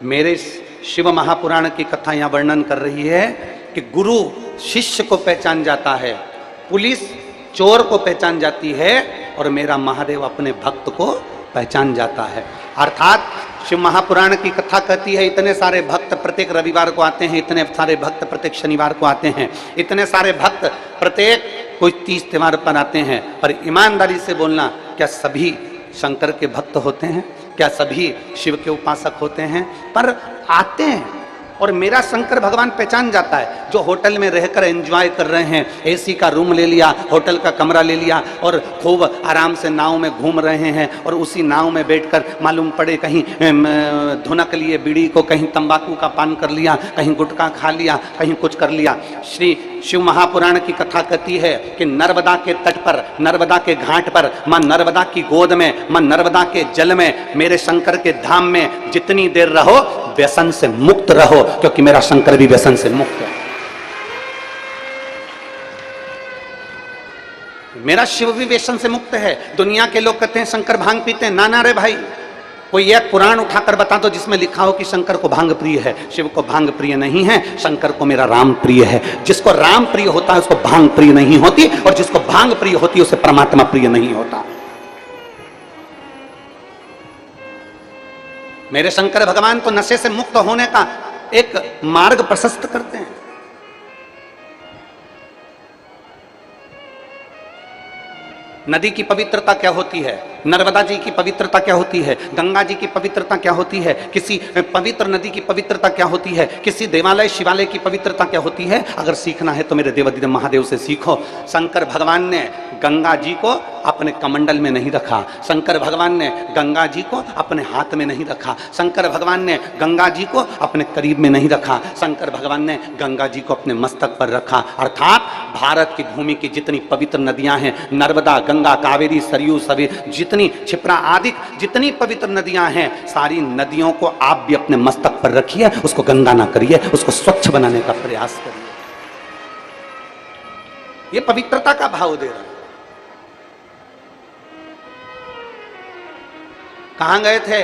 मेरे शिव महापुराण की कथा यहाँ वर्णन कर रही है कि गुरु शिष्य को पहचान जाता है, पुलिस चोर को पहचान जाती है और मेरा महादेव अपने भक्त को पहचान जाता है। अर्थात शिव महापुराण की कथा कहती है इतने सारे भक्त प्रत्येक रविवार को आते हैं, इतने सारे भक्त प्रत्येक शनिवार को आते हैं, इतने सारे भक्त प्रत्येक कोई 30 त्योहार पर आते हैं। पर ईमानदारी से बोलना, क्या सभी शंकर के भक्त होते हैं? क्या सभी शिव के उपासक होते हैं? पर आते हैं और मेरा शंकर भगवान पहचान जाता है। जो होटल में रहकर एंजॉय कर रहे हैं, एसी का रूम ले लिया, होटल का कमरा ले लिया और खूब आराम से नाव में घूम रहे हैं और उसी नाव में बैठकर मालूम पड़े कहीं धुनक लिए बीड़ी को, कहीं तंबाकू का पान कर लिया, कहीं गुटखा खा लिया, कहीं कुछ कर लिया। श्री शिव महापुराण की कथा कहती है कि नर्मदा के तट पर, नर्मदा के घाट पर, मां नर्मदा की गोद में, मां नर्मदा के जल में, मेरे शंकर के धाम में जितनी देर रहो व्यसन से मुक्त रहो, क्योंकि मेरा शंकर भी व्यसन से मुक्त है। मेरा शिव भी व्यसन से मुक्त है। दुनिया के लोग कहते हैं शंकर भांग पीते हैं। ना ना रे भाई, कोई एक पुराण उठाकर बता दो जिसमें लिखा हो कि शंकर को भांग प्रिय है। शिव को भांग प्रिय नहीं है, शंकर को मेरा राम प्रिय है। जिसको राम प्रिय होता है उसको भांग प्रिय नहीं होती, और जिसको भांग प्रिय होती है उसे परमात्मा प्रिय नहीं होता। मेरे शंकर भगवान तो नशे से मुक्त होने का एक मार्ग प्रशस्त करते हैं। नदी की पवित्रता क्या होती है, नर्मदा जी की पवित्रता क्या होती है, गंगा जी की पवित्रता क्या होती है, किसी पवित्र नदी की पवित्रता क्या होती है, किसी देवालय शिवालय की पवित्रता क्या होती है। अगर सीखना है तो मेरे देवादिदेव महादेव से सीखो। शंकर भगवान ने गंगा जी को अपने कमंडल में नहीं रखा, शंकर भगवान ने गंगा जी को अपने हाथ में नहीं रखा, शंकर भगवान ने गंगा जी को अपने करीब में नहीं रखा, शंकर भगवान ने गंगा जी को अपने मस्तक पर रखा। अर्थात भारत की भूमि की जितनी पवित्र नदियां हैं, नर्मदा, गंगा, कावेरी, सरयू, सभी जितनी क्षिप्रा आदि जितनी पवित्र नदियां हैं, सारी नदियों को आप भी अपने मस्तक पर रखिए, उसको गंदा ना करिए, उसको स्वच्छ बनाने का प्रयास करिए। ये पवित्रता का भाव दे रहा है। कहां गए थे?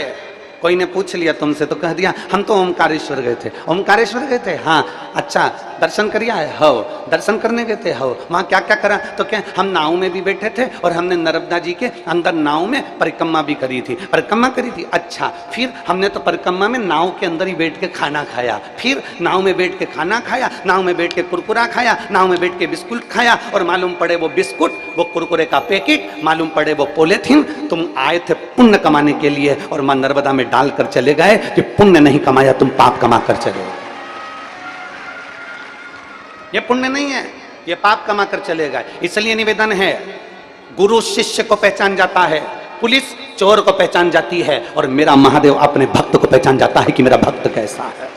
कोई ने पूछ लिया तुमसे तो कह दिया हम तो ओमकारेश्वर गए थे। ओमकारेश्वर गए थे? हाँ, अच्छा दर्शन करिए आए हो? दर्शन करने गए थे? हो। वहां क्या क्या करा? तो क्या हम नाव में भी बैठे थे और हमने नर्मदा जी के अंदर नाव में परिक्रमा भी करी थी। परिक्रमा करी थी? अच्छा, फिर हमने तो परिक्रमा में नाव के अंदर ही बैठ के खाना खाया, फिर नाव में बैठ के खाना खाया, नाव में बैठ के कुरकुरा खाया, नाव में बैठ के बिस्कुट खाया, और मालूम पड़े वो बिस्कुट, वो कुरकुरे का पैकेट, मालूम पड़े वो पॉलिथीन। तुम आए थे पुण्य कमाने के लिए और मां नर्मदा में डालकर चले गए कि पुण्य नहीं कमाया, तुम पाप कमा कर चले गए। ये पुण्य नहीं है, ये पाप कमा कर चले गए। इसलिए निवेदन है, गुरु शिष्य को पहचान जाता है, पुलिस चोर को पहचान जाती है, और मेरा महादेव अपने भक्त को पहचान जाता है कि मेरा भक्त कैसा है।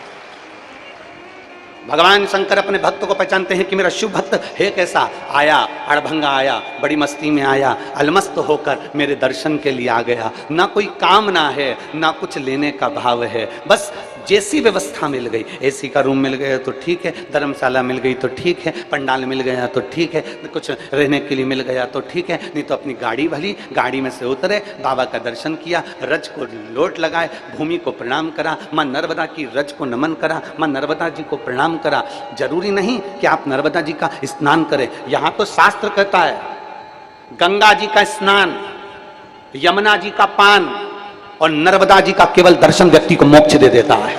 भगवान शंकर अपने भक्त को पहचानते हैं कि मेरा शिव भक्त है कैसा। आया, अड़भंगा आया, बड़ी मस्ती में आया, अलमस्त होकर मेरे दर्शन के लिए आ गया। ना कोई कामना है, ना कुछ लेने का भाव है, बस जैसी व्यवस्था मिल गई, एसी का रूम मिल गया तो ठीक है, धर्मशाला मिल गई तो ठीक है, पंडाल मिल गया तो ठीक है, कुछ रहने के लिए मिल गया तो ठीक है, नहीं तो अपनी गाड़ी भली, गाड़ी में से उतरे, बाबा का दर्शन किया, रज को लोट लगाए, भूमि को प्रणाम करा, मां नर्मदा की रज को नमन करा, मां नर्मदा जी को प्रणाम करा। जरूरी नहीं कि आप नर्मदा जी का स्नान करें। यहां तो शास्त्र कहता है गंगा जी का स्नान, यमुना जी का पान और नर्मदा जी का केवल दर्शन व्यक्ति को मोक्ष दे देता है।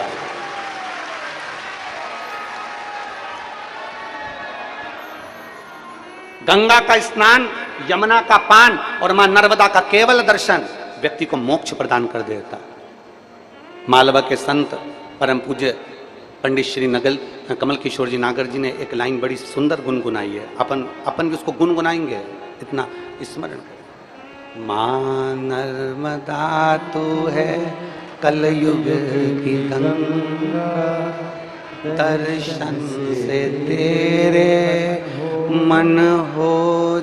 गंगा का स्नान, यमुना का पान और मां नर्मदा का केवल दर्शन व्यक्ति को मोक्ष प्रदान कर देता है। मालवा के संत परम पूज्य पंडित श्री कमल किशोर जी नागर जी ने एक लाइन बड़ी सुंदर गुनगुनाई है। अपन भी उसको गुनगुनाएंगे, इतना स्मरण करें। मां नर्मदा तू है कलयुग की गंगा, दर्शन से तेरे मन हो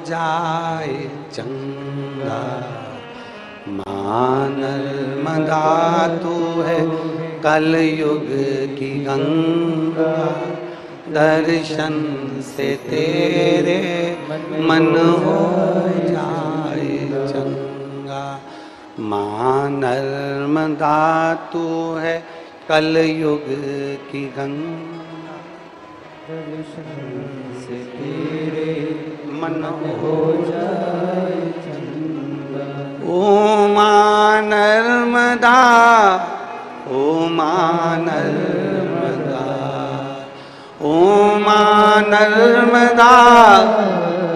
जाए चंगा। मां नर्मदा तू है कलयुग की गंगा, दर्शन से तेरे मन हो जाए चंगा। मां नर्मदा तू है कलयुग की गंगा से तेरे मन हो जाए चंदा। ओ मां नर्मदा, ओ मां नर्मदा, ओ मां नर्मदा,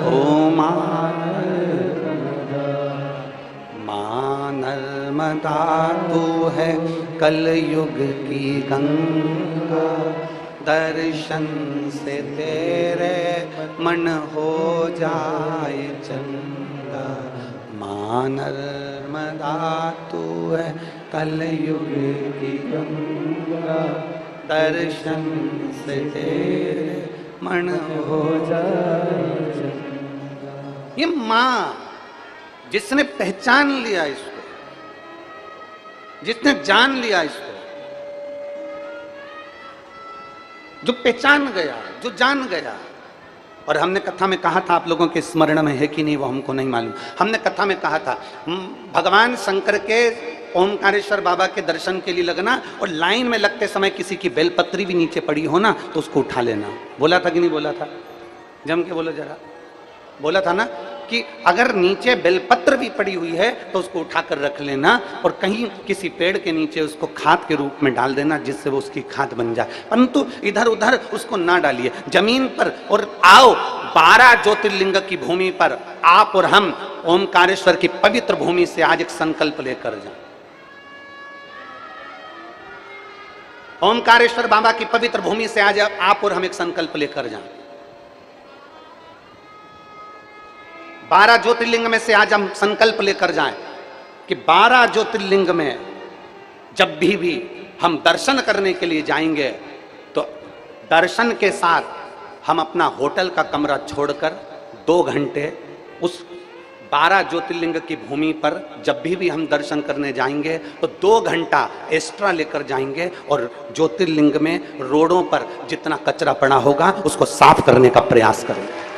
ओ मां मां नर्मदा तू है कलयुग की गंगा, दर्शन से तेरे मन हो जाए चंगा। मां नर्मदा तू है कलयुग की गंगा, दर्शन से तेरे मन हो जाए चंगा। ये मां जिसने पहचान लिया इसको, जिसने जान लिया इसको, जो पहचान गया, जो जान गया। और हमने कथा में कहा था, आप लोगों के स्मरण में है कि नहीं वो हमको नहीं मालूम, हमने कथा में कहा था भगवान शंकर के ओमकारेश्वर बाबा के दर्शन के लिए लगना और लाइन में लगते समय किसी की बेलपत्री भी नीचे पड़ी हो ना तो उसको उठा लेना। बोला था कि नहीं बोला था? जम के बोलो जरा। बोला था ना कि अगर नीचे बेलपत्र भी पड़ी हुई है तो उसको उठाकर रख लेना और कहीं किसी पेड़ के नीचे उसको खाद के रूप में डाल देना, जिससे वो उसकी खाद बन जाए। परंतु इधर उधर उसको ना डालिए, जमीन पर। और आओ 12 ज्योतिर्लिंग की भूमि पर आप और हम ओमकारेश्वर की पवित्र भूमि से आज एक संकल्प लेकर जाएं। ओमकारेश्वर बाबा की पवित्र भूमि से आज आप और हम एक संकल्प लेकर जाएं। 12 ज्योतिर्लिंग में से आज हम संकल्प लेकर जाएं कि 12 ज्योतिर्लिंग में जब भी हम दर्शन करने के लिए जाएंगे तो दर्शन के साथ हम अपना होटल का कमरा छोड़कर 2 घंटे उस 12 ज्योतिर्लिंग की भूमि पर जब भी हम दर्शन करने जाएंगे तो 2 घंटा एक्स्ट्रा लेकर जाएंगे और ज्योतिर्लिंग में रोडों पर जितना कचरा पड़ा होगा उसको साफ करने का प्रयास करेंगे।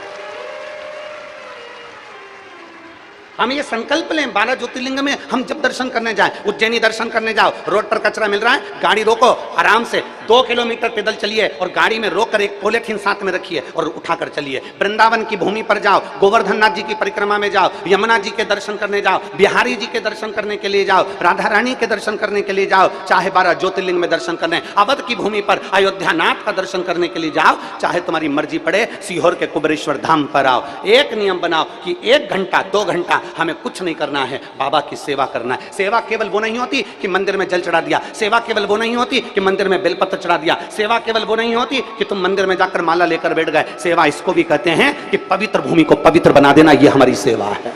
हम ये संकल्प लें 12 ज्योतिर्लिंग में हम जब दर्शन करने जाएं, उज्जैनी दर्शन करने जाओ, रोड पर कचरा मिल रहा है, गाड़ी रोको, आराम से 2 किलोमीटर पैदल चलिए और गाड़ी में रोककर एक पॉलीथीन साथ में रखिए और उठाकर चलिए। वृंदावन की भूमि पर जाओ, गोवर्धन नाथ जी की परिक्रमा में जाओ, यमुना जी के दर्शन करने जाओ, बिहारी जी के दर्शन करने के लिए जाओ, राधा रानी के दर्शन करने के लिए जाओ, चाहे 12 ज्योतिर्लिंग में दर्शन करने, अवध की भूमि पर अयोध्या नाथ का दर्शन करने के लिए जाओ, चाहे तुम्हारी मर्जी पड़े सीहोर के कुबेरेश्वर धाम पर आओ। एक नियम बनाओ कि 1 घंटा 2 घंटा हमें कुछ नहीं करना है, बाबा की सेवा करना है। सेवा केवल वो नहीं होती कि मंदिर में जल चढ़ा दिया, सेवा केवल वो नहीं होती कि मंदिर में बेलपत्र चढ़ा दिया, सेवा केवल वो नहीं होती कि तुम मंदिर में जाकर माला लेकर बैठ गए। सेवा इसको भी कहते हैं कि पवित्र भूमि को पवित्र बना देना, ये हमारी सेवा है।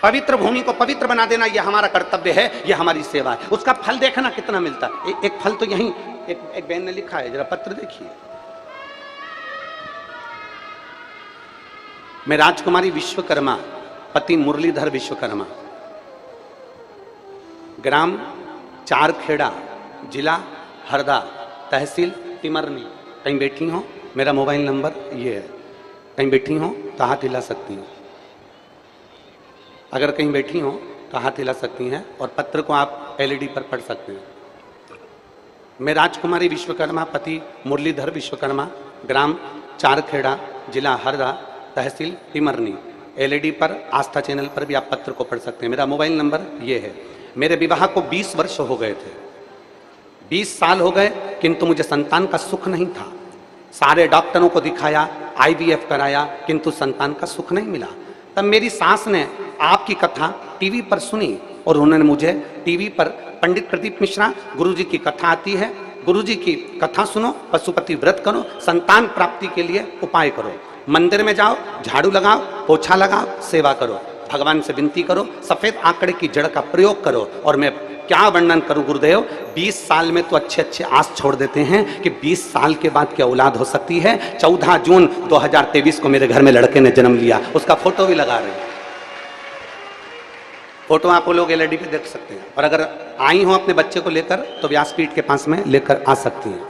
पवित्र भूमि को पवित्र बना देना यह हमारा कर्तव्य है, यह हमारी सेवा है। उसका फल देखना कितना मिलता है। एक फल तो यही एक बहन ने लिखा है, जरा पत्र देखिए। मैं राजकुमारी विश्वकर्मा, पति मुरलीधर विश्वकर्मा, ग्राम चारखेड़ा, जिला हरदा, तहसील तिमरनी। कहीं बैठी हो, मेरा मोबाइल नंबर ये है, कहीं बैठी हो तो हाथ हिला सकती हो। अगर कहीं बैठी हो तो हाथ हिला सकती हैं और पत्र को आप एलईडी पर पढ़ सकते हैं। मैं राजकुमारी विश्वकर्मा, पति मुरलीधर विश्वकर्मा, ग्राम चारखेड़ा, जिला हरदा, तहसील तिमरनी। एलईडी पर आस्था चैनल पर भी आप पत्र को पढ़ सकते हैं। मेरा मोबाइल नंबर ये है। मेरे विवाह को 20 वर्ष हो गए थे, 20 साल हो गए, किंतु मुझे संतान का सुख नहीं था। सारे डॉक्टरों को दिखाया, IVF कराया, किंतु संतान का सुख नहीं मिला। तब मेरी सास ने आपकी कथा टीवी पर सुनी और उन्होंने मुझे टीवी पर पंडित प्रदीप मिश्रा गुरुजी की कथा आती है, गुरुजी की कथा सुनो, पशुपति व्रत करो, संतान प्राप्ति के लिए उपाय करो, मंदिर में जाओ, झाड़ू लगाओ, पोछा लगाओ, सेवा करो, भगवान से विनती करो, सफेद आंकड़े की जड़ का प्रयोग करो। और मैं क्या वर्णन करूं गुरुदेव, 20 साल में तो अच्छे अच्छे आस छोड़ देते हैं कि 20 साल के बाद क्या औलाद हो सकती है। 14 जून 2023 को मेरे घर में लड़के ने जन्म लिया, उसका फोटो भी लगा रहे हैं। फोटो आप लोग एलईडी पे देख सकते हैं। और अगर आई हो अपने बच्चे को लेकर तो व्यासपीठ के पास में लेकर आ सकती हैं।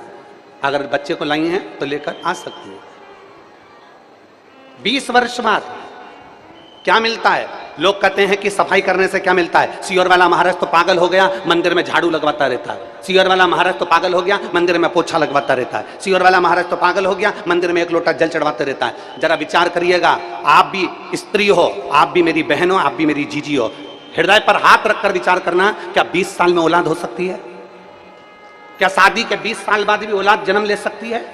अगर बच्चे को लाई हैं तो लेकर आ सकती हैं। 20 वर्ष बाद क्या मिलता है? लोग कहते हैं कि सफाई करने से क्या मिलता है। सीहोर वाला महाराज तो पागल हो गया, मंदिर में झाड़ू लगवाता रहता है। सीहोर वाला महाराज तो पागल हो गया, मंदिर में पोछा लगवाता रहता है। सीहोर वाला महाराज तो पागल हो गया, मंदिर में एक लोटा जल चढ़वाते रहता है। जरा विचार करिएगा, आप भी स्त्री हो, आप भी मेरी बहन हो, आप भी मेरी जीजी हो। हृदय पर हाथ रखकर विचार करना, क्या 20 साल में औलाद हो सकती है? क्या शादी के 20 साल बाद भी औलाद जन्म ले सकती है?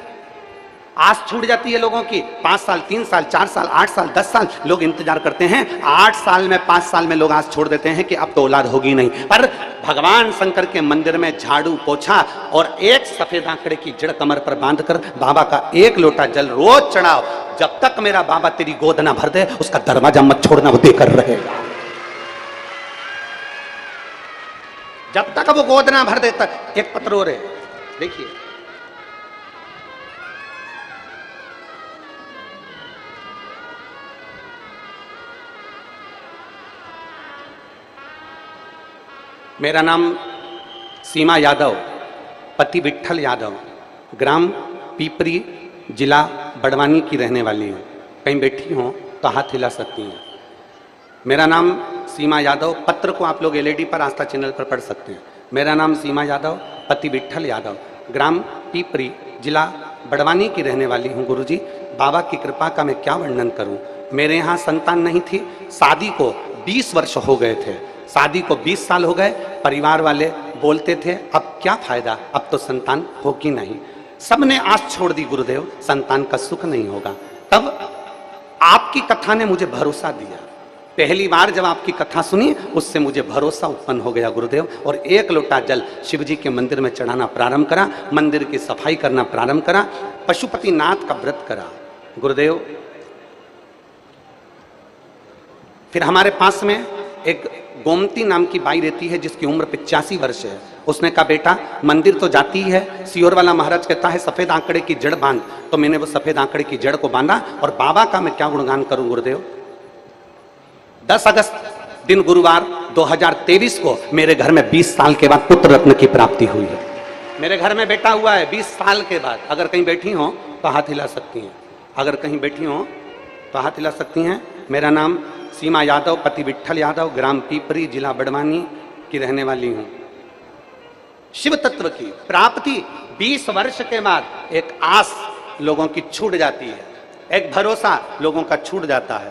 आस छूट जाती है लोगों की। 5 साल, 3 साल, 4 साल, 8 साल, 10 साल लोग इंतजार करते हैं। 8 साल में, 5 साल में लोग आस छोड़ देते हैं कि अब तो औलाद होगी नहीं। पर भगवान शंकर के मंदिर में झाड़ू पोछा और एक सफेद आंकड़े की जड़ कमर पर बांधकर बाबा का एक लोटा जल रोज चढ़ाओ। जब तक मेरा बाबा तेरी गोद ना भर दे, उसका दरवाजा मत छोड़ना, वो देकर रहेगा। जब तक वो गोद ना भर दे तक। एक पत्र और है, देखिए, मेरा नाम सीमा यादव, पति विट्ठल यादव, ग्राम पीपरी, जिला बड़वानी की रहने वाली हूँ। कहीं बैठी हो तो हाथ हिला सकती हैं। मेरा नाम सीमा यादव, पत्र को आप लोग एलईडी पर आस्था चैनल पर पढ़ सकते हैं। मेरा नाम सीमा यादव, पति विट्ठल यादव, ग्राम पीपरी, जिला बड़वानी की रहने वाली हूँ। गुरुजी, बाबा की कृपा का मैं क्या वर्णन करूँ। मेरे यहाँ संतान नहीं थी। शादी को 20 वर्ष हो गए थे, शादी को 20 साल हो गए। परिवार वाले बोलते थे अब क्या फायदा, अब तो संतान होगी नहीं। सबने आस छोड़ दी, गुरुदेव संतान का सुख नहीं होगा। तब आपकी कथा ने मुझे भरोसा दिया। पहली बार जब आपकी कथा सुनी, उससे मुझे भरोसा उत्पन्न हो गया गुरुदेव, और एक लोटा जल शिव जी के मंदिर में चढ़ाना प्रारंभ करा, मंदिर की सफाई करना प्रारंभ करा, पशुपतिनाथ का व्रत करा। गुरुदेव, फिर हमारे पास में एक गोमती नाम की बाई रहती है जिसकी उम्र 85 वर्ष है। उसने कहा बेटा मंदिर तो जाती ही है, सीहोर वाला महाराज कहता है सफेद आंकड़े की जड़ बांध। तो मैंने वो सफेद आंकड़े की जड़ को बांधा, और बाबा का मैं क्या गुणगान करूं गुरुदेव। 10 अगस्त दिन गुरुवार 2023 को मेरे घर में 20 साल के बाद पुत्र रत्न की प्राप्ति हुई है। मेरे घर में बेटा हुआ है 20 साल के बाद। अगर कहीं बैठी हो तो हाथ हिला सकती हैं, अगर कहीं बैठी हो तो हाथ हिला सकती हैं। मेरा नाम सीमा यादव, पति विट्ठल यादव, ग्राम पीपरी, जिला बड़वानी की रहने वाली हूं। शिव तत्व की प्राप्ति 20 वर्ष के बाद एक आस लोगों की छूट जाती है, एक भरोसा लोगों का छूट जाता है।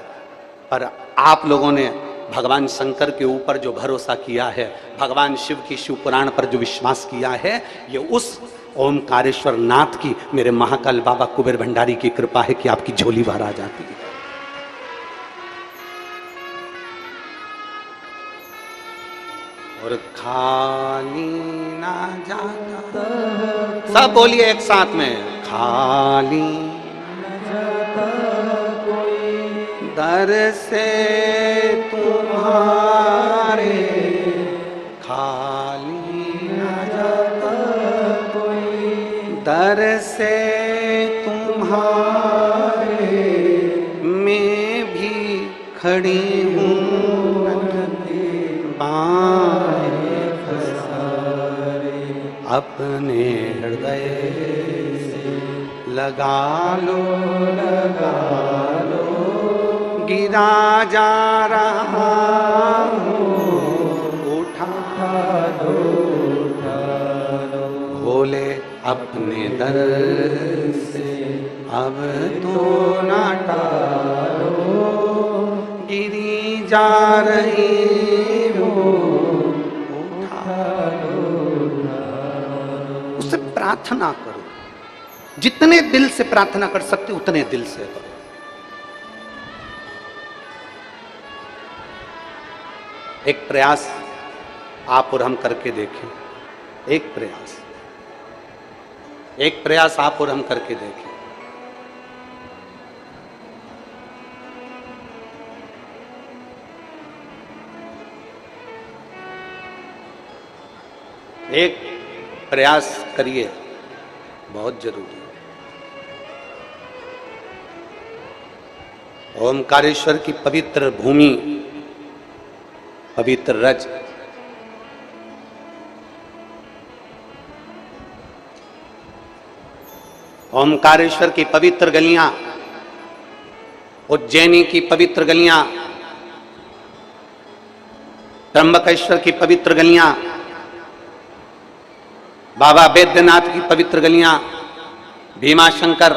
पर आप लोगों ने भगवान शंकर के ऊपर जो भरोसा किया है, भगवान शिव की शिव पुराण पर जो विश्वास किया है, ये उस ओमकारेश्वर नाथ की, मेरे महाकाल बाबा कुबेर भंडारी की कृपा है कि आपकी झोली भर आ जाती है। और खाली ना जाता, सब बोलिए एक साथ में, खाली ना जाता कोई दर से तुम्हारे, खाली ना जाता कोई दर से तुम्हारे, मैं भी खड़ी हूँ अपने हृदय से लगा लो, गिरा जा रहा हूँ, उठा दो, खोले अपने दर से अब तो ना टालो, गिरी जा रही हूँ, प्रार्थना करो। जितने दिल से प्रार्थना कर सकते उतने दिल से करो। एक प्रयास आप और हम करके देखें, एक प्रयास आप और हम करके देखें। एक प्रयास करिए, बहुत जरूरी है। ओमकारेश्वर की पवित्र भूमि, पवित्र रज, ओमकारेश्वर की पवित्र गलियां, उज्जैनी की पवित्र गलियां, त्र्यंबकेश्वर की पवित्र गलियां, बाबा बैद्यनाथ की पवित्र गलियां, भीमाशंकर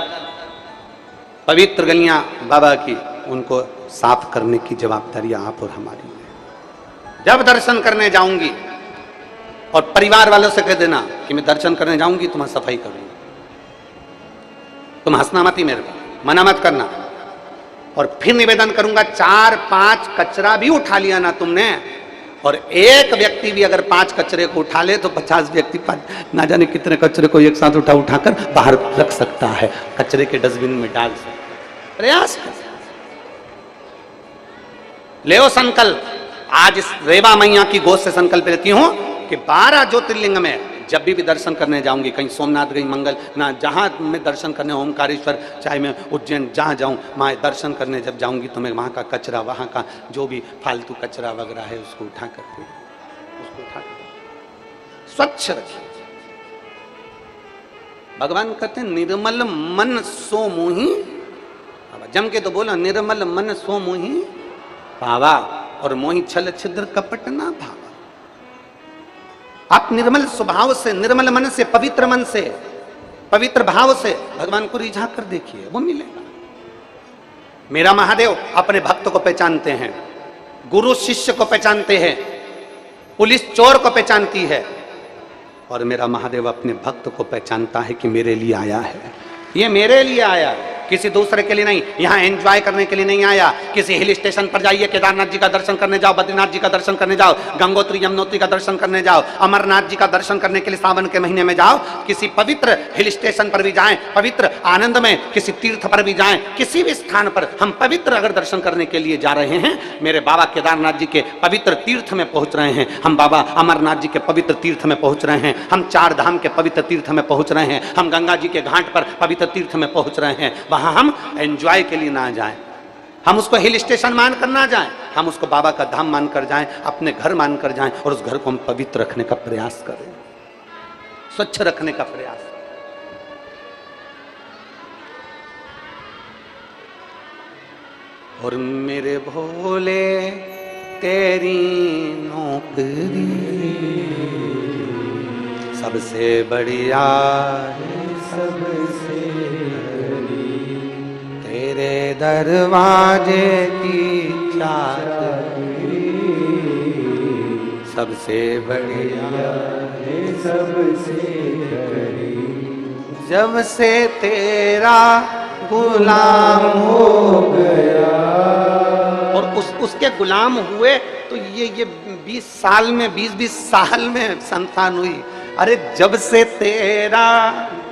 पवित्र गलियां बाबा की, उनको साफ करने की जवाबदारी आप और हमारी है। जब दर्शन करने जाऊंगी, और परिवार वालों से कह देना कि मैं दर्शन करने जाऊंगी तो मैं सफाई करूंगी, तुम हंसना मत ही मेरे को, मना मत करना। और फिर निवेदन करूंगा, 4-5 कचरा भी उठा लिया ना तुमने, और एक व्यक्ति भी अगर 5 कचरे को उठा ले तो 50 व्यक्ति ना जाने कितने कचरे को एक साथ उठाकर बाहर रख सकता है, कचरे के डस्टबिन में डाल सकता है। प्रयास कर ले संकल्प। आज इस रेवा मैया की गोद से संकल्प लेती हूं कि 12 ज्योतिर्लिंग में जब भी दर्शन करने जाऊंगी, कहीं सोमनाथ गई, मंगल ना, जहां मैं दर्शन करने, ओमकारेश्वर, चाहे मैं उज्जैन जहां जाऊं, मैं दर्शन करने जब जाऊंगी तो मैं वहां का कचरा, वहां का जो भी फालतू कचरा वगैरह है उसको उठा करके स्वच्छ रखिए। भगवान कहते हैं निर्मल मन सो मोही, जम के तो बोला, निर्मल मन सो मोही पावा, और मोही छल छिद्र कपट ना भावा। आप निर्मल स्वभाव से, निर्मल मन से, पवित्र मन से, पवित्र भाव से भगवान को रिझा कर देखिए, वो मिलेगा। मेरा महादेव अपने भक्त को पहचानते हैं, गुरु शिष्य को पहचानते हैं, पुलिस चोर को पहचानती है, और मेरा महादेव अपने भक्त को पहचानता है कि मेरे लिए आया है, ये मेरे लिए आया, किसी दूसरे के लिए नहीं। यहाँ एंजॉय करने के लिए नहीं आया। किसी हिल स्टेशन पर जाइए, केदारनाथ जी का दर्शन करने जाओ, बद्रीनाथ जी का दर्शन करने जाओ, गंगोत्री यमुनोत्री का दर्शन करने जाओ, अमरनाथ जी का दर्शन करने के लिए सावन के महीने में जाओ, किसी पवित्र हिल स्टेशन पर भी जाएं, पवित्र आनंद में किसी तीर्थ पर भी जाएं, किसी भी स्थान पर हम पवित्र अगर दर्शन करने के लिए जा रहे हैं, मेरे बाबा केदारनाथ जी के पवित्र तीर्थ में पहुंच रहे हैं, हम बाबा अमरनाथ जी के पवित्र तीर्थ में पहुंच रहे हैं, हम 4 धाम के पवित्र तीर्थ में पहुंच रहे हैं, हम गंगा जी के घाट पर पवित्र तीर्थ में पहुंच रहे हैं, वहां हम एंजॉय के लिए ना जाएं, हम उसको हिल स्टेशन मानकर ना जाएं, हम उसको बाबा का धाम मानकर जाएं, अपने घर मानकर जाएं, और उस घर को हम पवित्र रखने का प्रयास करें, स्वच्छ रखने का प्रयास करें। और मेरे भोले तेरी नौकरी सबसे बढ़िया है, सबसे तेरे दरवाजे की चाबी सबसे बढ़िया है, सबसे करीब। जब से तेरा गुलाम हो गया, और उसके गुलाम हुए तो ये 20 साल में, 20-20 साल में संतान हुई। अरे जब से तेरा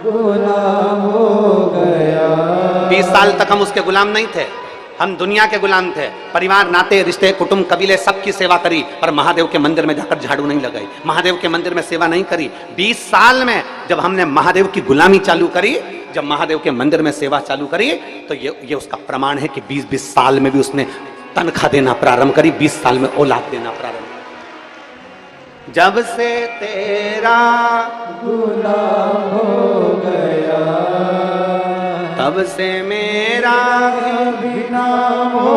गुलाम हो गया, 20 साल तक हम उसके गुलाम नहीं थे, हम दुनिया के गुलाम थे। परिवार, नाते, रिश्ते, कुटुंब, कबीले सबकी सेवा करी, पर महादेव के मंदिर में जाकर झाड़ू नहीं लगाई, महादेव के मंदिर में सेवा नहीं करी। 20 साल में जब हमने महादेव की गुलामी चालू करी, जब महादेव के मंदिर में सेवा चालू करी, तो ये उसका प्रमाण है कि 20-20 साल में भी उसने तनख्वाह देना प्रारंभ करी, 20 साल में औलाद देना प्रारंभ। जब से तेरा गुलाम हो गया, तब से मेरा भी नाम हो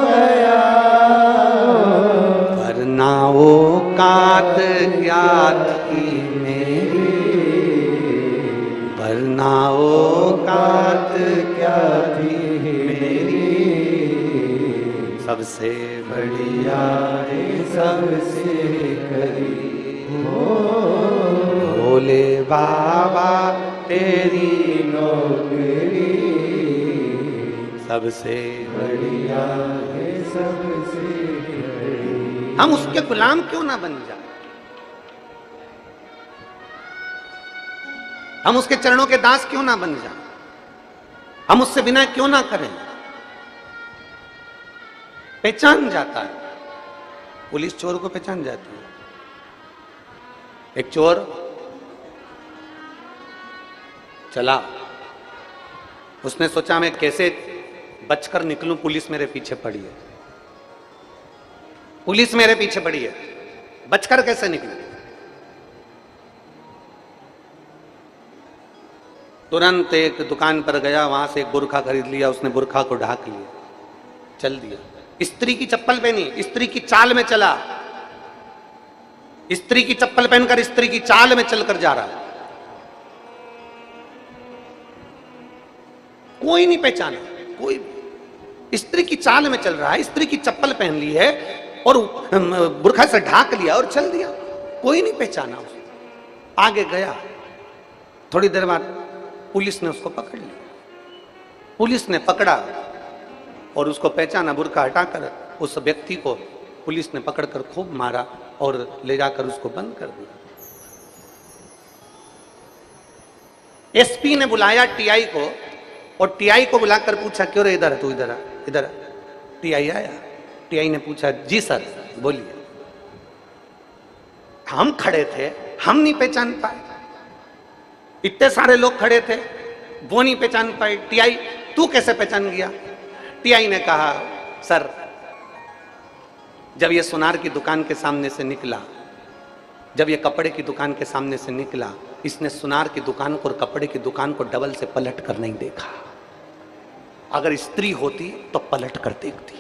गया, वरना वो कात क्या थी मेरी, वरना वो कात क्या थी मेरी, सबसे बढ़िया है, सबसे करीब हो भोले बाबा तेरी नौकरी सबसे बढ़िया है, सबसे करीब। हम उसके गुलाम क्यों ना बन जाए, हम उसके चरणों के दास क्यों ना बन जाए, हम उससे बिना क्यों ना करें। पहचान जाता है, पुलिस चोर को पहचान जाती है। एक चोर चला, उसने सोचा मैं कैसे बचकर निकलूं, पुलिस मेरे पीछे पड़ी है, पुलिस मेरे पीछे पड़ी है, बचकर कैसे निकलूं। तुरंत एक दुकान पर गया, वहां से एक बुर्खा खरीद लिया, उसने बुर्खा को ढाक लिया, चल दिया। स्त्री की चप्पल पहनी, स्त्री की चाल में चला, स्त्री की चप्पल पहनकर स्त्री की चाल में चलकर जा रहा है, कोई नहीं पहचाना, कोई स्त्री की चाल में चल रहा है, स्त्री की चप्पल पहन ली है और बुरखा से ढाक लिया और चल दिया, कोई नहीं पहचाना उसको। आगे गया, थोड़ी देर बाद पुलिस ने उसको पकड़ लिया। पुलिस ने पकड़ा और उसको पहचाना, बुरखा हटाकर उस व्यक्ति को पुलिस ने पकड़कर खूब मारा और ले जाकर उसको बंद कर दिया। एसपी ने बुलाया टीआई को और टीआई को बुलाकर पूछा, क्यों रे इधर, तू इधर आ, इधर। टीआई आया, टीआई ने पूछा, जी सर बोलिए। हम खड़े थे, हम नहीं पहचान पाए, इतने सारे लोग खड़े थे, वो नहीं पहचान पाए। टीआई, तू कैसे पहचान गया? टीआई ने कहा, सर जब ये सुनार की दुकान के सामने से निकला, जब ये कपड़े की दुकान के सामने से निकला, इसने सुनार की दुकान को और कपड़े की दुकान को डबल से पलट कर नहीं देखा। अगर स्त्री होती तो पलट कर देखती।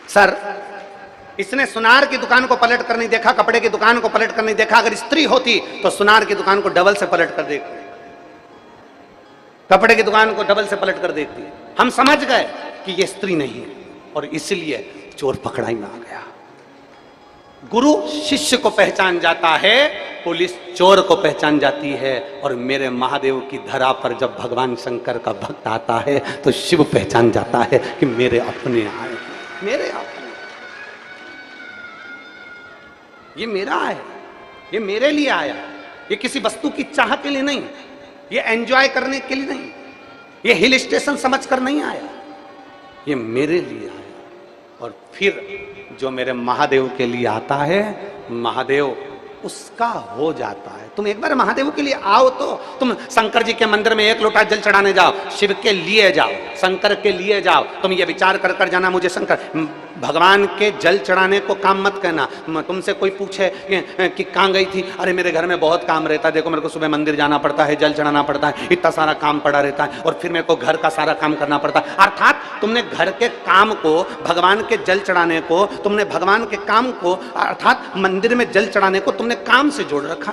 सर इसने सुनार की दुकान को पलट कर नहीं देखा, कपड़े की दुकान को पलट कर नहीं देखा। अगर स्त्री होती तो सुनार की दुकान को डबल से पलट कर देखती, कपड़े की दुकान को डबल से पलट कर देखती। हम समझ गए कि यह स्त्री नहीं है और इसलिए चोर पकड़ाई में आ गया। गुरु शिष्य को पहचान जाता है, पुलिस चोर को पहचान जाती है। और मेरे महादेव की धरा पर जब भगवान शंकर का भक्त आता है तो शिव पहचान जाता है कि मेरे अपने आए, मेरे अपने, ये मेरा है, ये मेरे लिए आया, ये किसी वस्तु की चाह के लिए नहीं, ये एंजॉय करने के लिए नहीं, ये हिल स्टेशन समझकर नहीं आया, ये मेरे लिए आया। और फिर जो मेरे महादेव के लिए आता है, महादेव उसका हो जाता है। तुम एक बार महादेव के लिए आओ तो तुम शंकर जी के मंदिर में एक लोटा जल चढ़ाने जाओ, शिव के लिए जाओ, शंकर के लिए जाओ, तुम ये विचार कर कर जाना मुझे शंकर भगवान के जल चढ़ाने को काम मत कहना। तुमसे कोई पूछे कि कहाँ गई थी, अरे मेरे घर में बहुत काम रहता है, देखो मेरे को सुबह मंदिर जाना पड़ता है, जल चढ़ाना पड़ता है, इतना सारा काम पड़ा रहता है और फिर मेरे को घर का सारा काम करना पड़ता है। अर्थात तुमने घर के काम को, भगवान के जल चढ़ाने को, तुमने भगवान के काम को अर्थात मंदिर में जल चढ़ाने को तुमने काम से जोड़ रखा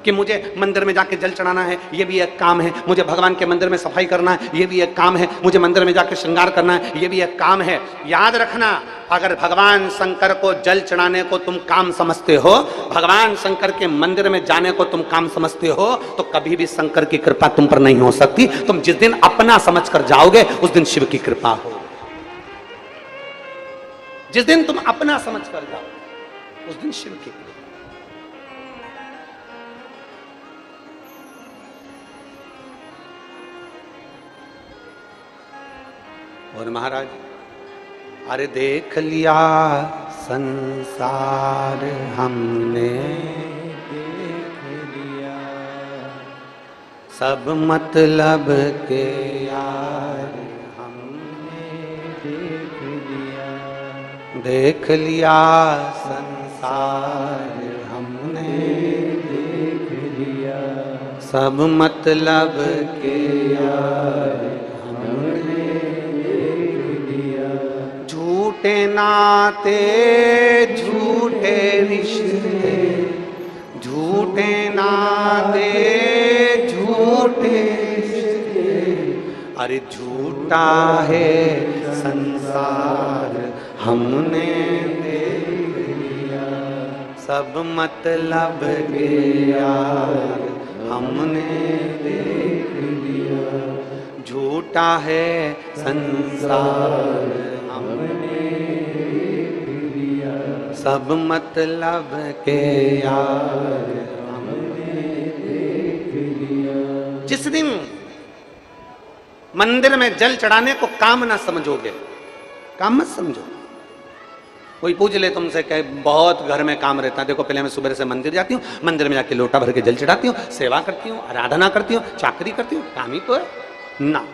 कि मुझे मंदिर में जाके जल चढ़ाना है, ये भी एक काम है, मुझे भगवान के मंदिर में सफाई करना है, ये भी एक काम है, मुझे मंदिर में जाके श्रृंगार करना है, ये भी एक काम है। याद रखना, अगर भगवान शंकर को जल चढ़ाने को तुम काम समझते हो, भगवान शंकर के मंदिर में जाने को तुम काम समझते हो, तो कभी भी शंकर की कृपा तुम पर नहीं हो सकती। तुम जिस दिन अपना समझ कर जाओगे उस दिन शिव की कृपा हो। जिस दिन तुम अपना समझ कर जाओ उस दिन शिव की कृपा। और महाराज, अरे देख लिया संसार हमने, देख लिया सब मतलब के यार हमने देख लिया, देख लिया संसार हमने, देख लिया सब मतलब के यार हमने देख लिया, झूठे नाते झूठे रिश्ते, झूठे नाते झूठे रिश्ते, अरे झूठा है संसार हमने देख लिया, सब मतलब के यार हमने देख लिया, झूठा है संसार हमने देख लिया, सब मतलब के यार हमने देख लिया। जिस दिन मंदिर में जल चढ़ाने को काम ना समझोगे, काम मत समझो। कोई पूछ ले तुमसे, कहे बहुत घर में काम रहता है, देखो पहले मैं सुबह से मंदिर जाती हूँ, मंदिर में जाके लोटा भर के जल चढ़ाती हूँ, सेवा करती हूँ, आराधना करती हूँ, चाकरी करती हूँ, काम ही तो है ना।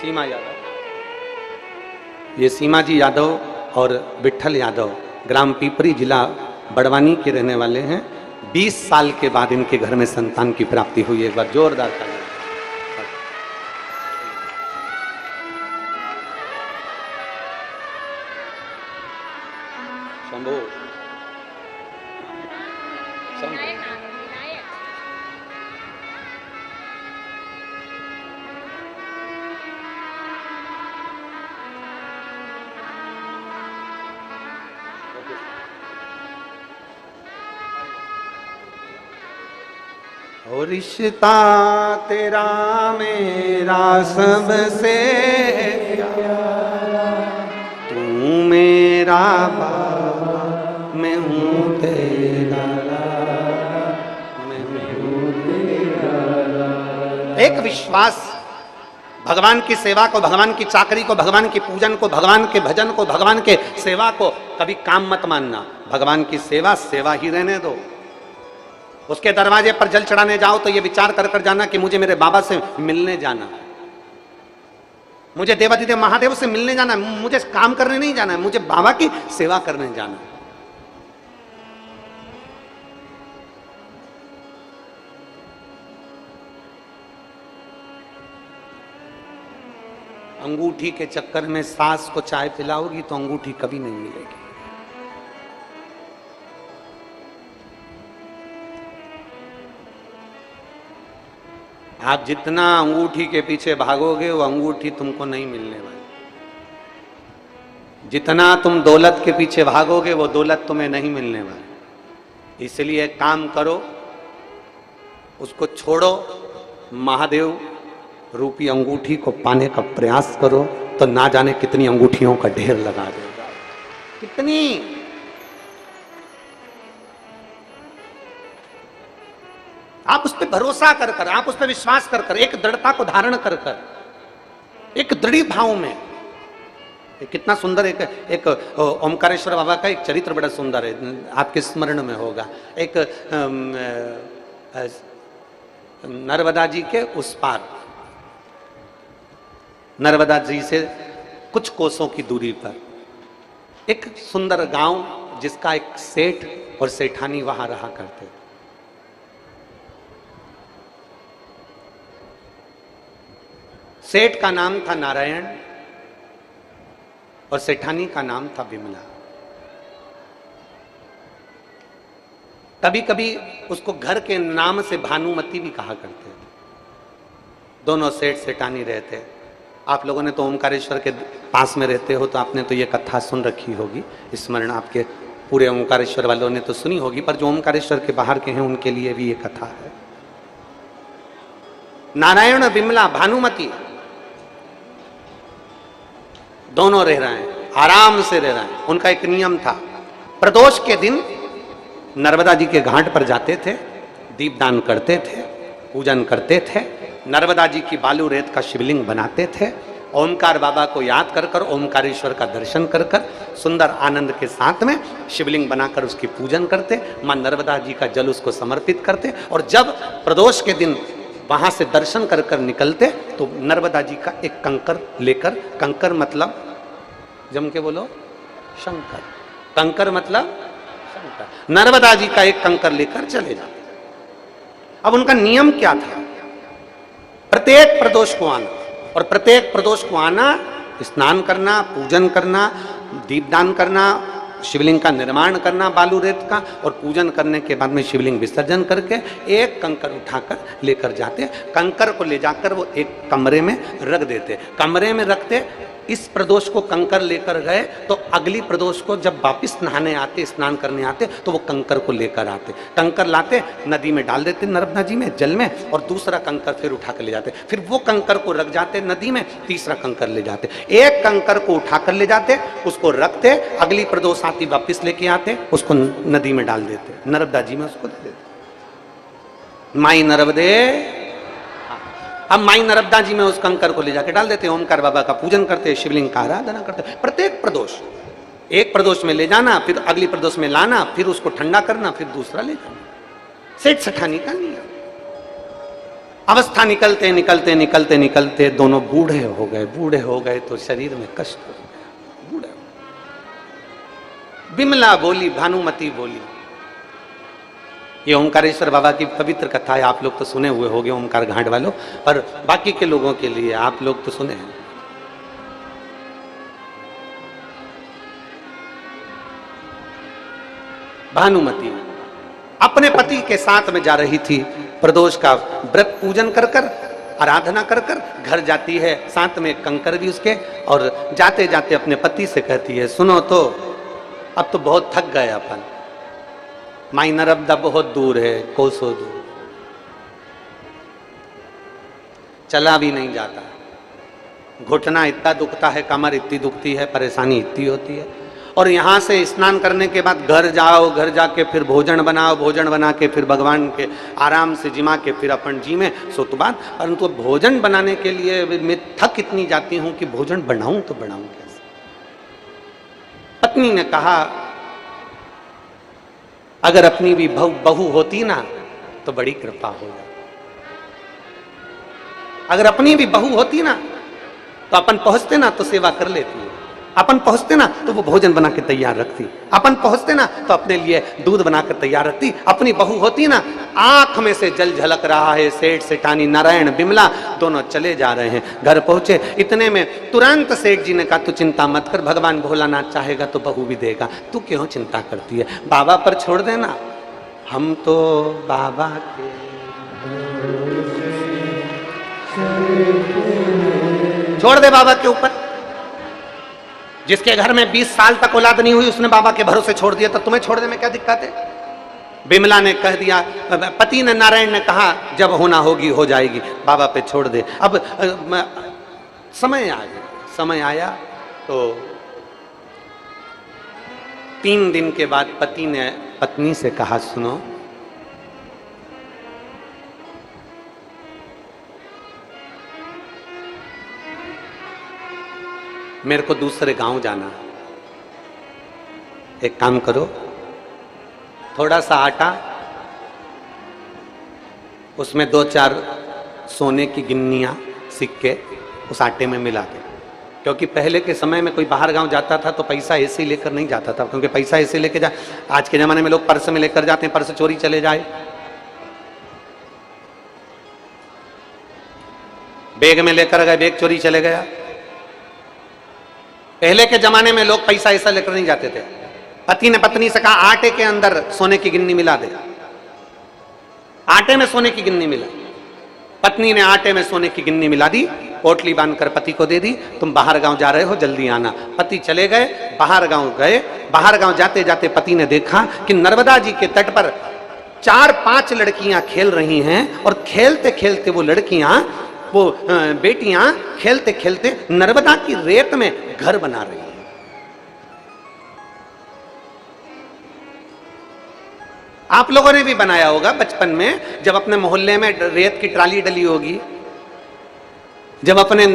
सीमा यादव, ये सीमा जी यादव और विठल यादव ग्राम पीपरी जिला बड़वानी के रहने वाले हैं। 20 साल के बाद इनके घर में संतान की प्राप्ति हुई। एक बार जोरदार ताली। शंभू और रिश्ता तेरा मेरा सबसे प्यारा, तू मेरा बाबा मैं हूँ तेरा, मैं हूँ तेरा। एक विश्वास, भगवान की सेवा को, भगवान की चाकरी को, भगवान की पूजन को, भगवान के भजन को, भगवान के सेवा को कभी काम मत मानना। भगवान की सेवा सेवा ही रहने दो। उसके दरवाजे पर जल चढ़ाने जाओ तो ये विचार कर कर जाना कि मुझे मेरे बाबा से मिलने जाना, मुझे देवाधिदेव महादेव से मिलने जाना, मुझे काम करने नहीं जाना है, मुझे बाबा की सेवा करने जाना। अंगूठी के चक्कर में सास को चाय पिलाओगी तो अंगूठी कभी नहीं मिलेगी। आप जितना अंगूठी के पीछे भागोगे वो अंगूठी तुमको नहीं मिलने वाली। जितना तुम दौलत के पीछे भागोगे वो दौलत तुम्हें नहीं मिलने वाली। इसलिए काम करो, उसको छोड़ो, महादेव रूपी अंगूठी को पाने का प्रयास करो तो ना जाने कितनी अंगूठियों का ढेर लगा देगा। कितनी आप उस पर भरोसा कर कर, आप उस पर विश्वास कर कर, एक दृढ़ता को धारण कर कर, एक दृढ़ भाव में। कितना सुंदर एक ओमकारेश्वर बाबा का एक चरित्र बड़ा सुंदर है, आपके स्मरण में होगा। एक नर्मदा जी के उस पार, नर्मदा जी से कुछ कोसों की दूरी पर एक सुंदर गांव, जिसका एक सेठ और सेठानी वहां रहा करते थे। सेठ का नाम था नारायण और सेठानी का नाम था विमला। कभी कभी उसको घर के नाम से भानुमति भी कहा करते थे। दोनों सेठ सेठानी रहते। आप लोगों ने तो ओमकारेश्वर के पास में रहते हो तो आपने तो ये कथा सुन रखी होगी, स्मरण आपके पूरे ओमकारेश्वर वालों ने तो सुनी होगी, पर जो ओमकारेश्वर के बाहर के हैं उनके लिए भी ये कथा है। नारायण और विमला, भानुमति दोनों रह रहे हैं, आराम से रह रहे हैं। उनका एक नियम था, प्रदोष के दिन नर्मदा जी के घाट पर जाते थे, दीपदान करते थे, पूजन करते थे, नर्मदा जी की बालू रेत का शिवलिंग बनाते थे, ओमकार बाबा को याद कर कर, ओमकारेश्वर का दर्शन कर कर, सुंदर आनंद के साथ में शिवलिंग बनाकर उसकी पूजन करते, मां नर्मदा जी का जल उसको समर्पित करते। और जब प्रदोष के दिन वहां से दर्शन कर कर निकलते तो नर्मदा जी का एक कंकर लेकर, कंकर मतलब जम के बोलो शंकर, कंकर मतलब शंकर, नर्मदा जी का एक कंकर लेकर चले जाते। अब उनका नियम क्या था, प्रत्येक प्रदोष को आना, और प्रत्येक प्रदोष को आना, स्नान करना, पूजन करना, दीपदान करना, शिवलिंग का निर्माण करना बालू रेत का, और पूजन करने के बाद में शिवलिंग विसर्जन करके एक कंकर उठाकर लेकर जाते। कंकर को ले जाकर वो एक कमरे में रख देते। कमरे में रखते, इस प्रदोष को कंकर लेकर गए तो अगली प्रदोष को जब वापिस नहाने आते, स्नान करने आते तो वो कंकर को लेकर आते। कंकर लाते, नदी में डाल देते, नर्मदा जी में जल में, और दूसरा कंकर फिर उठा कर ले जाते। फिर वो कंकर को रख जाते नदी में, तीसरा कंकर ले जाते। एक कंकर को उठा कर ले जाते, उसको रखते, अगली प्रदोष आती वापिस लेके आते, उसको नदी में डाल देते, नर्मदा जी में उसको दे देते। माई नर्मदे, अब माई नर्मदा जी में उस कंकर को ले जाके डाल देते, ओमकार बाबा का पूजन करते, शिवलिंग का आराधना करते। प्रत्येक प्रदोष, एक प्रदोष में ले जाना, फिर अगली प्रदोष में लाना, फिर उसको ठंडा करना, फिर दूसरा ले जाना। सेठ सेठानी का नियम। अवस्था निकलते निकलते निकलते निकलते दोनों बूढ़े हो गए। बूढ़े हो गए तो शरीर में कष्ट हो गया, बूढ़े। बिमला बोली, भानुमति बोली। ये ओंकारेश्वर बाबा की पवित्र कथा है, आप लोग तो सुने हुए होंगे ओंकार घाट वालों, पर बाकी के लोगों के लिए आप लोग तो सुने हैं। भानुमति अपने पति के साथ में जा रही थी, प्रदोष का व्रत पूजन कर कर, आराधना कर कर घर जाती है, साथ में कंकर भी उसके, और जाते जाते अपने पति से कहती है, सुनो तो अब तो बहुत थक गए अपन, माई नर्मदा बहुत दूर है, कोसों दूर, चला भी नहीं जाता, घुटना इतना दुखता है, कमर इतनी दुखती है, परेशानी इतनी होती है, और यहाँ से स्नान करने के बाद घर जाओ, घर जाके फिर भोजन बनाओ, भोजन बना के फिर भगवान के आराम से जिमा के फिर अपन जी में सो तो बात। परंतु भोजन बनाने के लिए मैं थक इतनी जाती हूँ कि भोजन बनाऊं तो बनाऊं कैसे। पत्नी ने कहा, अगर अपनी भी बहू होती ना तो बड़ी कृपा हो जाती, अगर अपनी भी बहू होती ना तो अपन पहुंचते ना तो सेवा कर लेती, अपन पहुंचते ना तो वो भोजन बना के तैयार रखती, अपन पहुंचते ना तो अपने लिए दूध बनाकर तैयार रखती। अपनी बहू होती ना, आंख में से जल झलक रहा है, सेठ सेठानी नारायण बिमला दोनों चले जा रहे हैं, घर पहुंचे, इतने में तुरंत सेठ जी ने कहा, तू चिंता मत कर, भगवान भोलानाथ चाहेगा तो बहू भी देगा, तू क्यों चिंता करती है, बाबा पर छोड़ देना, हम तो बाबा के छोड़ दे बाबा के ऊपर। जिसके घर में 20 साल तक औलाद नहीं हुई उसने बाबा के भरोसे छोड़ दिया, तो तुम्हें छोड़ने में क्या दिक्कत है। बिमला ने कह दिया, पति ने, नारायण ने कहा, जब होना होगी हो जाएगी, बाबा पे छोड़ दे। अब समय आ गया, समय आया तो 3 दिन के बाद पति ने पत्नी से कहा, सुनो मेरे को दूसरे गांव जाना, एक काम करो, थोड़ा सा आटा, उसमें 2-4 सोने की गिन्नियां, सिक्के उस आटे में मिला दे, क्योंकि पहले के समय में कोई बाहर गांव जाता था तो पैसा ऐसे ही लेकर नहीं जाता था, क्योंकि पैसा ऐसे लेके जा, आज के जमाने में लोग पर्स में लेकर जाते हैं, पर्स चोरी चले जाए, बैग में लेकर गए, बैग चोरी चले गया। पहले के जमाने में लोग पैसा ऐसा लेकर नहीं जाते थे। पति ने पत्नी से कहा, आटे के अंदर सोने की गिन्नी मिला दे, आटे में सोने की गिन्नी मिला। पत्नी ने आटे में सोने की गिन्नी मिला दी, पोटली बांधकर पति को दे दी, तुम बाहर गांव जा रहे हो, जल्दी आना। पति चले गए, बाहर गांव गए। बाहर गांव जाते जाते पति ने देखा कि नर्मदा जी के तट पर 4-5 लड़कियां खेल रही हैं, और खेलते खेलते वो लड़कियां, वो बेटियां खेलते खेलते नर्मदा की रेत में घर बना रही हैं। आप लोगों ने भी बनाया होगा बचपन में, जब अपने मोहल्ले में रेत की ट्राली डली होगी, जब अपने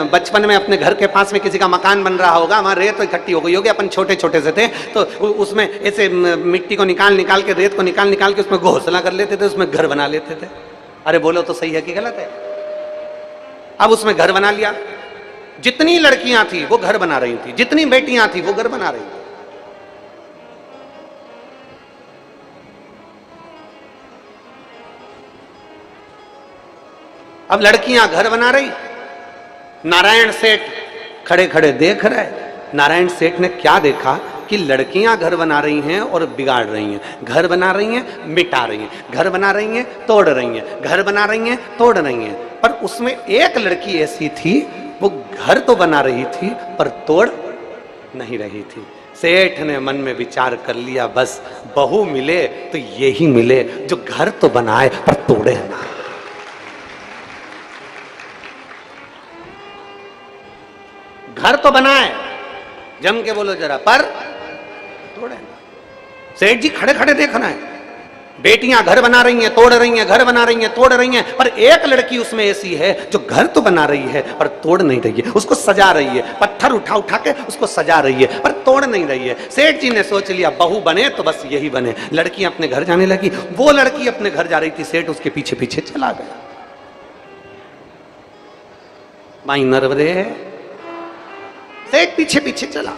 बचपन में अपने घर के पास में किसी का मकान बन रहा होगा, वहां रेत इकट्ठी हो गई होगी, अपन छोटे छोटे से थे तो उसमें ऐसे मिट्टी को निकाल के, रेत को निकाल के उसमें घोंसला कर लेते थे, उसमें घर बना लेते थे। अरे बोलो तो सही है कि गलत है। अब उसमें घर बना लिया, जितनी लड़कियां थी वो घर बना रही थी, जितनी बेटियां थी वो घर बना रही थी। अब लड़कियां घर बना रही, नारायण सेठ खड़े खड़े देख रहे। नारायण सेठ ने क्या देखा कि लड़कियां घर बना रही हैं और बिगाड़ रही हैं, घर बना रही हैं, मिटा रही हैं, घर बना रही हैं, तोड़ रही हैं, घर बना रही हैं, तोड़ रही हैं। पर उसमें एक लड़की ऐसी थी, वो घर तो बना रही थी पर तोड़ नहीं रही थी। सेठ ने मन में विचार कर लिया, बस बहू मिले तो यही मिले जो घर तो बनाए पर तोड़े ना। घर तो बनाए, जम के बोलो जरा, पर तोड़े ना। सेठ जी खड़े खड़े देख रहे हैं, बेटियां घर बना रही हैं, तोड़ रही हैं, घर बना रही हैं, तोड़ रही हैं, पर एक लड़की उसमें ऐसी है जो घर तो बना रही है पर तोड़ नहीं रही है, उसको सजा रही है, पत्थर उठा उठा के उसको सजा रही है पर तोड़ नहीं रही है। सेठ जी ने सोच लिया, बहू बने तो बस यही बने। लड़की अपने घर जाने लगी, वो लड़की अपने घर जा रही थी, सेठ उसके पीछे पीछे चला गया। माई नर्मदे, सेठ पीछे पीछे चला,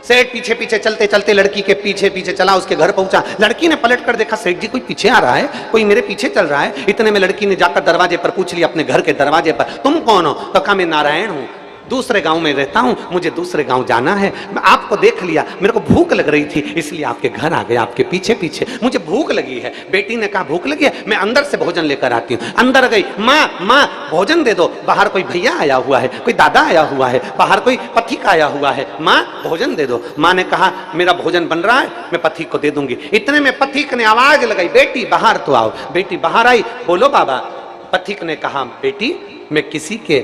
सेठ पीछे पीछे चलते चलते लड़की के पीछे पीछे चला, उसके घर पहुंचा। लड़की ने पलट कर देखा, सेठ जी कोई पीछे आ रहा है, कोई मेरे पीछे चल रहा है। इतने में लड़की ने जाकर दरवाजे पर पूछ लिया, अपने घर के दरवाजे पर, तुम कौन हो? तो कहा मैं नारायण हूं, दूसरे गांव में रहता हूं, मुझे दूसरे गांव जाना है। मैं आपको देख लिया, मेरे को भूख लग रही थी, इसलिए आपके घर आ गया, आपके पीछे पीछे। मुझे भूख लगी है। बेटी ने कहा भूख लगी है, मैं अंदर से भोजन लेकर आती हूँ। अंदर गई, माँ माँ भोजन दे दो, बाहर कोई भैया आया हुआ है, कोई दादा आया हुआ है, बाहर कोई पथिक आया हुआ है, माँ भोजन दे दो। माँ ने कहा मेरा भोजन बन रहा है, मैं पथिक को दे दूंगी। इतने में पथिक ने आवाज लगाई, बेटी बाहर तो आओ। बेटी बाहर आई, बोलो बाबा। पथिक ने कहा बेटी मैं किसी के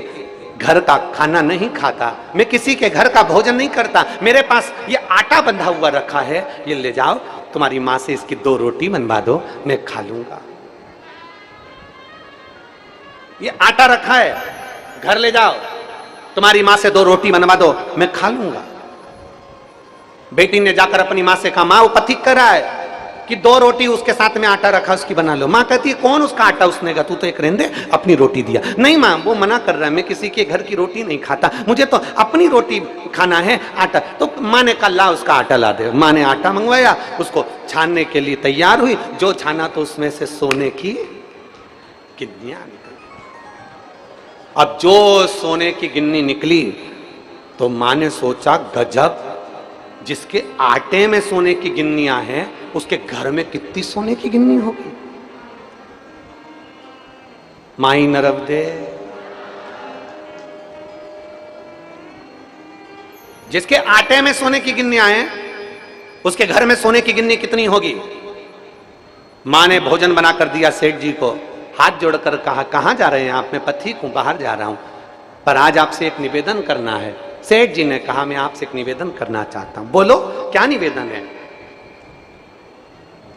घर का खाना नहीं खाता, मैं किसी के घर का भोजन नहीं करता, मेरे पास ये आटा बंधा हुआ रखा है, ये ले जाओ, तुम्हारी माँ से इसकी 2 रोटी बनवा दो, मैं खा लूंगा। ये आटा रखा है, घर ले जाओ, तुम्हारी माँ से 2 रोटी बनवा दो, मैं खा लूंगा। बेटी ने जाकर अपनी माँ से कहा, माँ वो पथिक कर रहा है कि 2 रोटी उसके साथ में आटा रखा, उसकी बना लो। माँ कहती है कौन उसका आटा उसनेगा, तू तो एक रहने अपनी रोटी दिया। नहीं माँ वो मना कर रहा है, मैं किसी के घर की रोटी नहीं खाता, मुझे तो अपनी रोटी खाना है, आटा। तो माँ ने कहा ला उसका आटा ला दे। माँ ने आटा मंगवाया, उसको छानने के लिए तैयार हुई। जो छाना तो उसमें से सोने की गिन्नियां निकली। अब जो सोने की गिन्नी निकली तो माँ ने सोचा गजब, जिसके आटे में सोने की गिन्नियां हैं उसके घर में कितनी सोने की गिन्नी होगी। माई नरवदे, जिसके आटे में सोने की गिन्नियां हैं उसके घर में सोने की गिन्नी कितनी होगी। मां ने भोजन बनाकर दिया सेठ जी को, हाथ जोड़कर कहा कहां जा रहे हैं आप? मैं पथिक हूं, बाहर जा रहा हूं, पर आज आपसे एक निवेदन करना है। सेठ जी ने कहा मैं आपसे एक निवेदन करना चाहता हूं। बोलो क्या निवेदन है?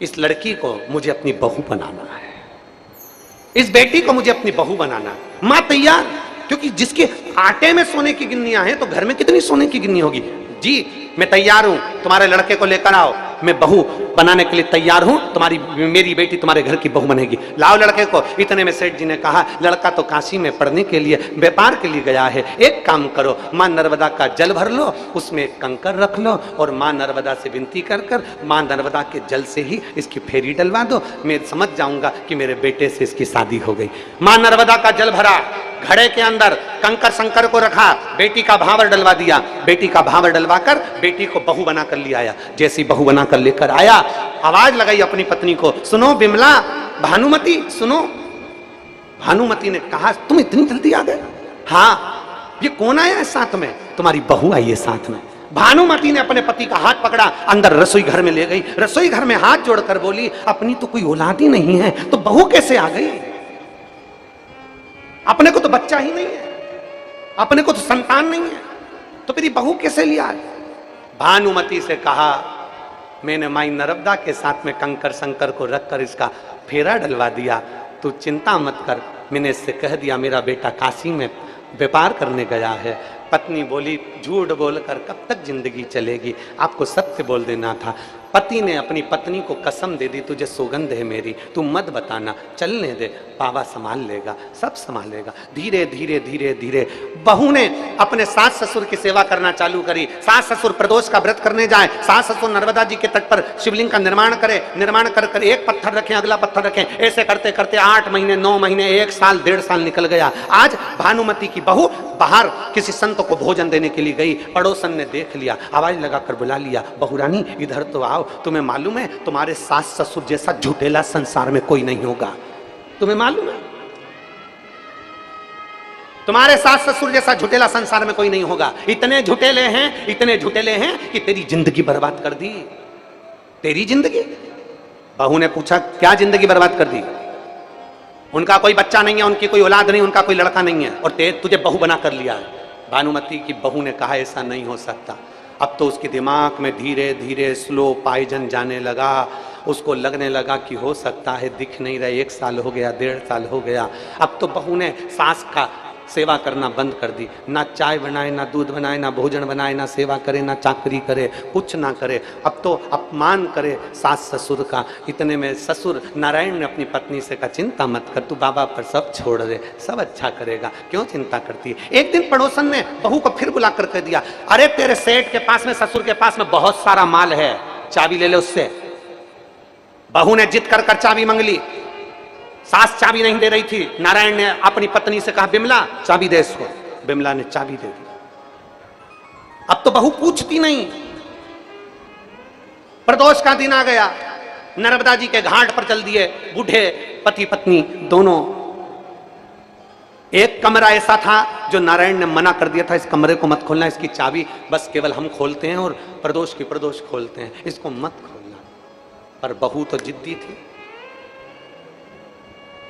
इस लड़की को मुझे अपनी बहू बनाना है, इस बेटी को मुझे अपनी बहू बनाना है। मां तैयार, क्योंकि जिसके आटे में सोने की गिन्नियां हैं तो घर में कितनी सोने की गिन्नी होगी। जी मैं तैयार हूं, तुम्हारे लड़के को लेकर आओ, मैं बहू बनाने के लिए तैयार हूं, तुम्हारी मेरी बेटी तुम्हारे घर की बहू बनेगी, लाओ लड़के को। इतने में सेठ जी ने कहा लड़का तो काशी में पढ़ने के लिए व्यापार के लिए गया है, एक काम करो मां नर्मदा का जल भर लो, उसमें एक कंकर रख लो और मां नर्मदा से विनती कर कर मां नर्मदा के जल से ही इसकी फेरी डलवा दो, मैं समझ जाऊंगा कि मेरे बेटे से इसकी शादी हो गई। मां नर्मदा का जल भरा, घड़े के अंदर कंकर शंकर को रखा, बेटी का भावर डलवा दिया, बेटी का भावर डलवा कर बेटी को बहू बना कर ले आया। जैसी बहू बना कर लेकर आया, आवाज लगाई अपनी पत्नी को, सुनो बिमला, भानुमति सुनो। भानुमति ने कहा तुम इतनी जल्दी आ गए? हाँ, ये कौन आया है साथ में? तुम्हारी बहू आई है साथ में। भानुमति ने अपने पति का हाथ पकड़ा, अंदर रसोई घर में ले गई, रसोई घर में हाथ जोड़कर बोली अपनी तो कोई औलाद ही नहीं है तो बहू कैसे आ गई? अपने को तो बच्चा ही नहीं है, अपने को तो संतान नहीं है, तो फिर बहू कैसे लिया? भानुमति से कहा मैंने माई नर्मदा के साथ में कंकर शंकर को रखकर इसका फेरा डलवा दिया, तू चिंता मत कर, मैंने इससे कह दिया मेरा बेटा काशी में व्यापार करने गया है। पत्नी बोली झूठ बोलकर कब तक जिंदगी चलेगी, आपको सत्य बोल देना था। पति ने अपनी पत्नी को कसम दे दी, तुझे सौगंध है मेरी, तू मत बताना, चलने दे, बाबा संभाल लेगा, सब संभालेगा। धीरे धीरे धीरे धीरे बहू ने अपने सास ससुर की सेवा करना चालू करी। सास ससुर प्रदोष का व्रत करने जाए, सास ससुर नर्मदा जी के तट पर शिवलिंग का निर्माण करे, निर्माण कर कर एक पत्थर रखें अगला पत्थर रखें, ऐसे करते करते 8 महीने 9 महीने 1 साल 1.5 साल निकल गया। आज भानुमति की बहू बाहर किसी संत को भोजन देने के लिए गई, पड़ोसन ने देख लिया, आवाज लगाकर बुला लिया, बहू रानी इधर तो आओ, तुम्हें मालूम है तुम्हारे सास ससुर जैसा झूठेला संसार में कोई नहीं होगा, तुम्हें मालूम है तुम्हारे सास ससुर जैसा झूठेला संसार में कोई नहीं होगा। इतने झूठेले हैं, इतने झूठेले हैं कि तेरी जिंदगी बर्बाद कर दी, तेरी जिंदगी। बहू ने पूछा क्या जिंदगी बर्बाद कर दी? उनका कोई बच्चा नहीं है, उनकी कोई औलाद नहीं, उनका कोई लड़का नहीं है और तुझे बहू बना कर लिया है। भानुमति की बहू ने कहा ऐसा नहीं हो सकता। अब तो उसके दिमाग में धीरे धीरे स्लो पॉइजन जाने लगा, उसको लगने लगा कि हो सकता है दिख नहीं रहा, 1 साल हो गया 1.5 साल हो गया। अब तो बहू ने सेवा करना बंद कर दी। ना चाय बनाए, ना दूध बनाए, ना भोजन बनाए, ना सेवा करे, ना चाकरी करे, कुछ ना करे। अब तो अपमान करे सास ससुर का। इतने में ससुर नारायण ने अपनी पत्नी से कहा, चिंता मत कर, तू बाबा पर सब छोड़ दे, सब अच्छा करेगा, क्यों चिंता करती है। एक दिन पड़ोसन ने बहू को फिर बुला कर कह दिया, अरे तेरे सेठ के पास में, ससुर के पास में बहुत सारा माल है, चाबी ले ले उससे। बहू ने जिद कर चाबी मांग ली। सास चाबी नहीं दे रही थी। नारायण ने अपनी पत्नी से कहा, बिमला चाबी दे इसको। बिमला ने चाबी दे दी। अब तो बहू पूछती नहीं। प्रदोष का दिन आ गया, नर्मदा जी के घाट पर चल दिए बूढ़े पति पत्नी दोनों। एक कमरा ऐसा था जो नारायण ने मना कर दिया था, इस कमरे को मत खोलना, इसकी चाबी बस केवल हम खोलते हैं और प्रदोष की प्रदोष खोलते हैं, इसको मत खोलना। पर बहू तो जिद्दी थी,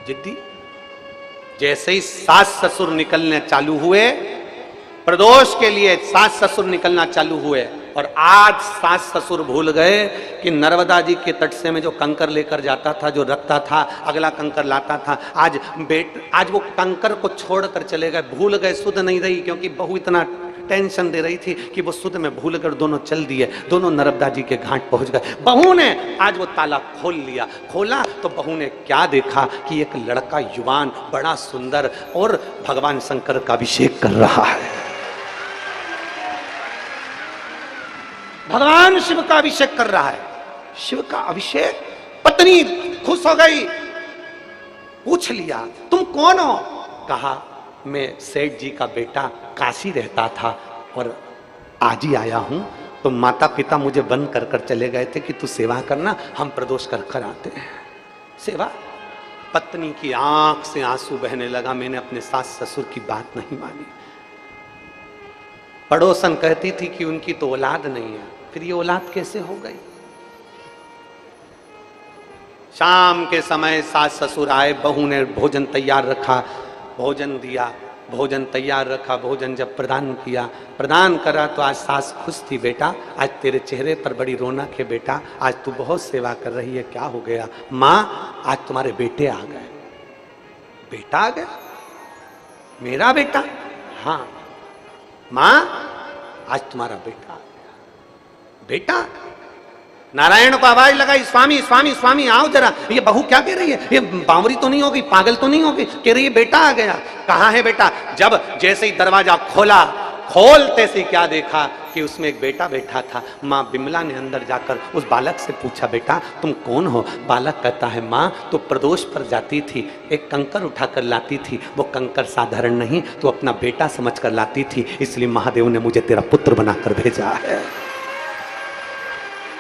जिद्दी। जैसे ही सास ससुर निकलने चालू हुए, प्रदोष के लिए सास ससुर निकलना चालू हुए, और आज सास ससुर भूल गए कि नर्मदा जी के तट से में जो कंकर लेकर जाता था, जो रखता था, अगला कंकर लाता था, आज वो कंकर को छोड़कर चले गए, भूल गए। सुध नहीं रही, क्योंकि बहू इतना टेंशन दे रही थी कि वो सुध में भूल कर दोनों चल दिए, दोनों नर्मदा जी के घाट पहुंच गए। बहू ने आज वो ताला खोल लिया। खोला तो बहू ने क्या देखा कि एक लड़का युवान, बड़ा सुंदर, और भगवान शंकर का अभिषेक कर रहा है। भगवान शिव का अभिषेक कर रहा है। शिव का अभिषेक। पत्नी खुश हो गई, पूछ लिया, तुम कौन हो? कहा, मैं सेठ जी का बेटा, काशी रहता था और आज ही आया हूं। तो माता पिता मुझे बंद कर कर चले गए थे कि तू सेवा करना, हम प्रदोष कर कर आते हैं। सेवा। पत्नी की आंख से आंसू बहने लगा, मैंने अपने सास ससुर की बात नहीं मानी। पड़ोसन कहती थी कि उनकी तो औलाद नहीं है, फिर ये औलाद कैसे हो गई? शाम के समय सास ससुर आए, बहू ने भोजन तैयार रखा, भोजन दिया, भोजन तैयार रखा, भोजन जब प्रदान किया, प्रदान करा तो आज सास खुश थी। बेटा आज तेरे चेहरे पर बड़ी रौनक है, बेटा आज तू बहुत सेवा कर रही है, क्या हो गया? माँ आज तुम्हारे बेटे आ गए। बेटा आ गया? मेरा बेटा? हाँ माँ आज तुम्हारा बेटा आ गया। बेटा? नारायण को आवाज लगाई, स्वामी स्वामी स्वामी आओ जरा। ये बहू क्या कह रही है? ये बावरी तो नहीं होगी, पागल तो नहीं होगी? कह रही है बेटा आ गया। कहाँ है बेटा? जब जैसे ही दरवाजा खोला, खोलते से क्या देखा कि उसमें एक बेटा बैठा था। माँ बिमला ने अंदर जाकर उस बालक से पूछा, बेटा तुम कौन हो? बालक कहता है, माँ तो प्रदोष पर जाती थी, एक कंकर उठाकर लाती थी, वो कंकर साधारण नहीं, तो अपना बेटा समझकर लाती थी, इसलिए महादेव ने मुझे तेरा पुत्र बनाकर भेजा है।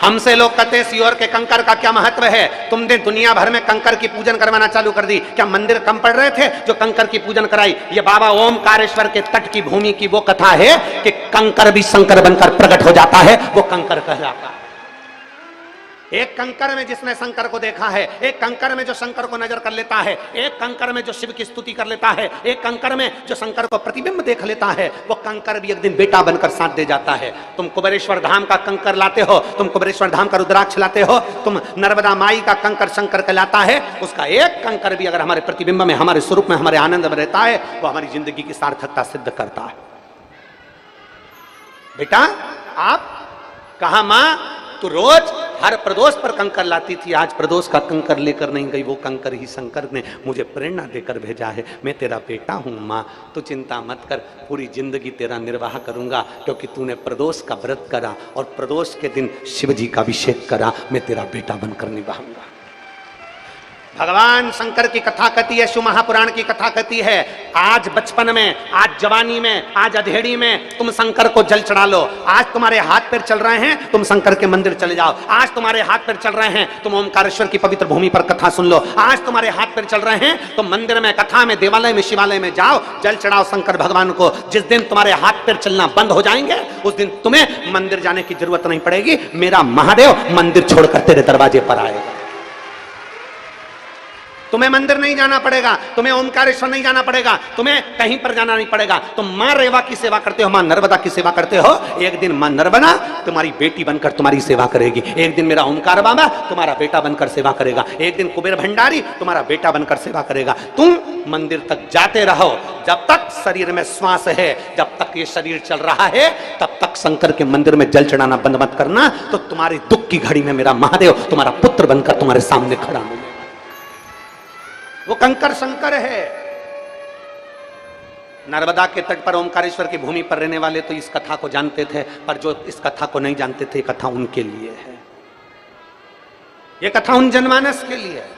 हमसे लोग कहते हैं सियोर के कंकर का क्या महत्व है? तुमने दुनिया भर में कंकर की पूजन करवाना चालू कर दी। क्या मंदिर कम पड़ रहे थे जो कंकर की पूजन कराई? ये बाबा ओमकारेश्वर के तट की भूमि की वो कथा है कि कंकर भी शंकर बनकर प्रकट हो जाता है, वो कंकर कहलाता है। एक कंकर में जिसने शंकर को देखा है, एक कंकर में जो शंकर को नजर कर लेता है, एक कंकर में जो शिव की स्तुति कर लेता है, एक कंकर में जो शंकर को प्रतिबिंब देख लेता है, वो कंकर भी एक दिन बेटा बनकर साथ दे जाता है। तुम कुबेरेश्वर धाम का कंकर लाते हो, तुम कुबेरेश्वर धाम का रुद्राक्ष लाते हो, तुम नर्मदा माई का कंकर शंकर कहलाता है। उसका एक कंकर भी अगर हमारे प्रतिबिंब में, हमारे स्वरूप में, हमारे आनंद में रहता है, वो हमारी जिंदगी की सार्थकता सिद्ध करता है। बेटा आप कहा? मां तो रोज हर प्रदोष पर कंकर लाती थी, आज प्रदोष का कंकर लेकर नहीं गई, वो कंकर ही शंकर ने मुझे प्रेरणा देकर भेजा है। मैं तेरा बेटा हूं माँ, तो चिंता मत कर, पूरी जिंदगी तेरा निर्वाह करूंगा, क्योंकि तूने प्रदोष का व्रत करा और प्रदोष के दिन शिव जी का अभिषेक करा, मैं तेरा बेटा बनकर निभाऊंगा। भगवान शंकर की कथा कहती है, शिव महापुराण की कथा कहती है, आज बचपन में, आज जवानी में, आज अधेड़ी में तुम शंकर को जल चढ़ा लो। आज तुम्हारे हाथ पैर चल रहे हैं, तुम शंकर के मंदिर चले जाओ। आज तुम्हारे हाथ पैर चल रहे हैं, तुम ओमकारेश्वर की पवित्र भूमि पर कथा सुन लो। आज तुम्हारे हाथ पैर चल रहे हैं, तुम मंदिर में, कथा में, देवालय में, शिवालय में जाओ, जल चढ़ाओ शंकर भगवान को। जिस दिन तुम्हारे हाथ पैर चलना बंद हो जाएंगे, उस दिन तुम्हें मंदिर जाने की जरूरत नहीं पड़ेगी। मेरा महादेव मंदिर छोड़कर तेरे दरवाजे पर आएगा। तुम्हें मंदिर नहीं जाना पड़ेगा, तुम्हें ओमकारेश्वर नहीं जाना पड़ेगा, तुम्हें कहीं पर जाना नहीं पड़ेगा। तुम मां रेवा की सेवा करते हो, मां नर्मदा की सेवा करते हो, एक दिन मां नर्मदा तुम्हारी बेटी बनकर तुम्हारी सेवा करेगी, एक दिन मेरा ओमकार बाबा तुम्हारा बेटा बनकर सेवा करेगा, एक दिन कुबेर भंडारी तुम्हारा बेटा बनकर सेवा करेगा। तुम मंदिर तक जाते रहो, जब तक शरीर में श्वास है, जब तक ये शरीर चल रहा है, तब तक शंकर के मंदिर में जल चढ़ाना बंद मत करना, तो तुम्हारी दुख की घड़ी में मेरा महादेव तुम्हारा पुत्र बनकर तुम्हारे सामने खड़ा हो। वो कंकर शंकर है। नर्मदा के तट पर ओमकारेश्वर की भूमि पर रहने वाले तो इस कथा को जानते थे, पर जो इस कथा को नहीं जानते थे, कथा उनके लिए है, ये कथा उन जनमानस के लिए है।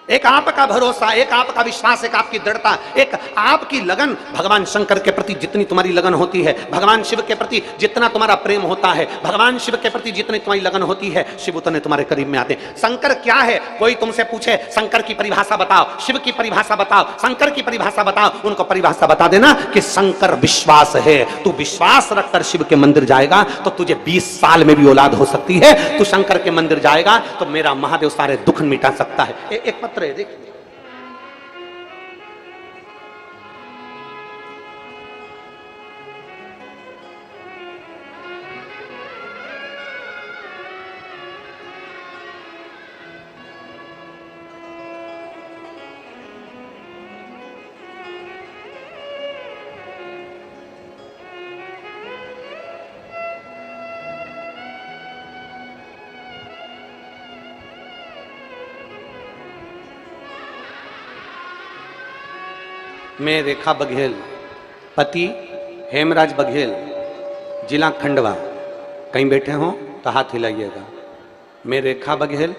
एक आपका भरोसा, एक आपका विश्वास, एक आपकी दृढ़ता, एक आपकी लगन भगवान शंकर के प्रति जितनी तुम्हारी लगन होती है, भगवान शिव के प्रति जितना तुम्हारा प्रेम होता है, भगवान शिव के प्रति जितनी तुम्हारी लगन होती है, शिव उतने तुम्हारे करीब में आते हैं। शंकर क्या है? कोई तुमसे पूछे शंकर की परिभाषा बताओ, शिव की परिभाषा बताओ, शंकर की परिभाषा बताओ, उनको परिभाषा बता देना कि शंकर विश्वास है। तू विश्वास रखकर शिव के मंदिर जाएगा तो तुझे 20 साल में भी औलाद हो सकती है। तू शंकर के मंदिर जाएगा तो मेरा महादेव सारे दुख मिटा सकता है। एक पत्र है, देखिए, मैं रेखा बघेल, पति हेमराज बघेल, जिला खंडवा, कहीं बैठे हो तो हाथ हिलाइएगा। मैं रेखा बघेल,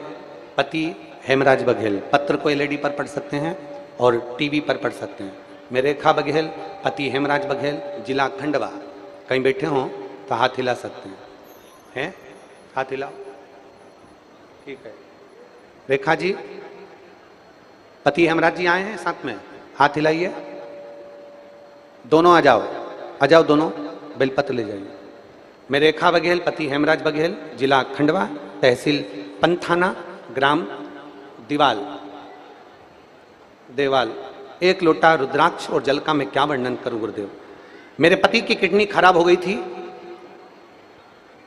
पति हेमराज बघेल। पत्र को एलईडी पर पढ़ सकते हैं और टीवी पर पढ़ सकते हैं। मैं रेखा बघेल, पति हेमराज बघेल, जिला खंडवा, कहीं बैठे हो तो हाथ हिला सकते हैं। हाथ हिलाओ, ठीक है। रेखा जी, पति हेमराज जी आए हैं साथ में, हाथ हिलाइए। दोनों आ जाओ, आ जाओ दोनों, बेलपत्र ले जाइए। मैं रेखा बघेल, पति हेमराज बघेल, जिला खंडवा, तहसील पंथाना, ग्राम दीवाल देवाल। एक लोटा रुद्राक्ष और जल का मैं क्या वर्णन करूं गुरुदेव। मेरे पति की किडनी खराब हो गई थी,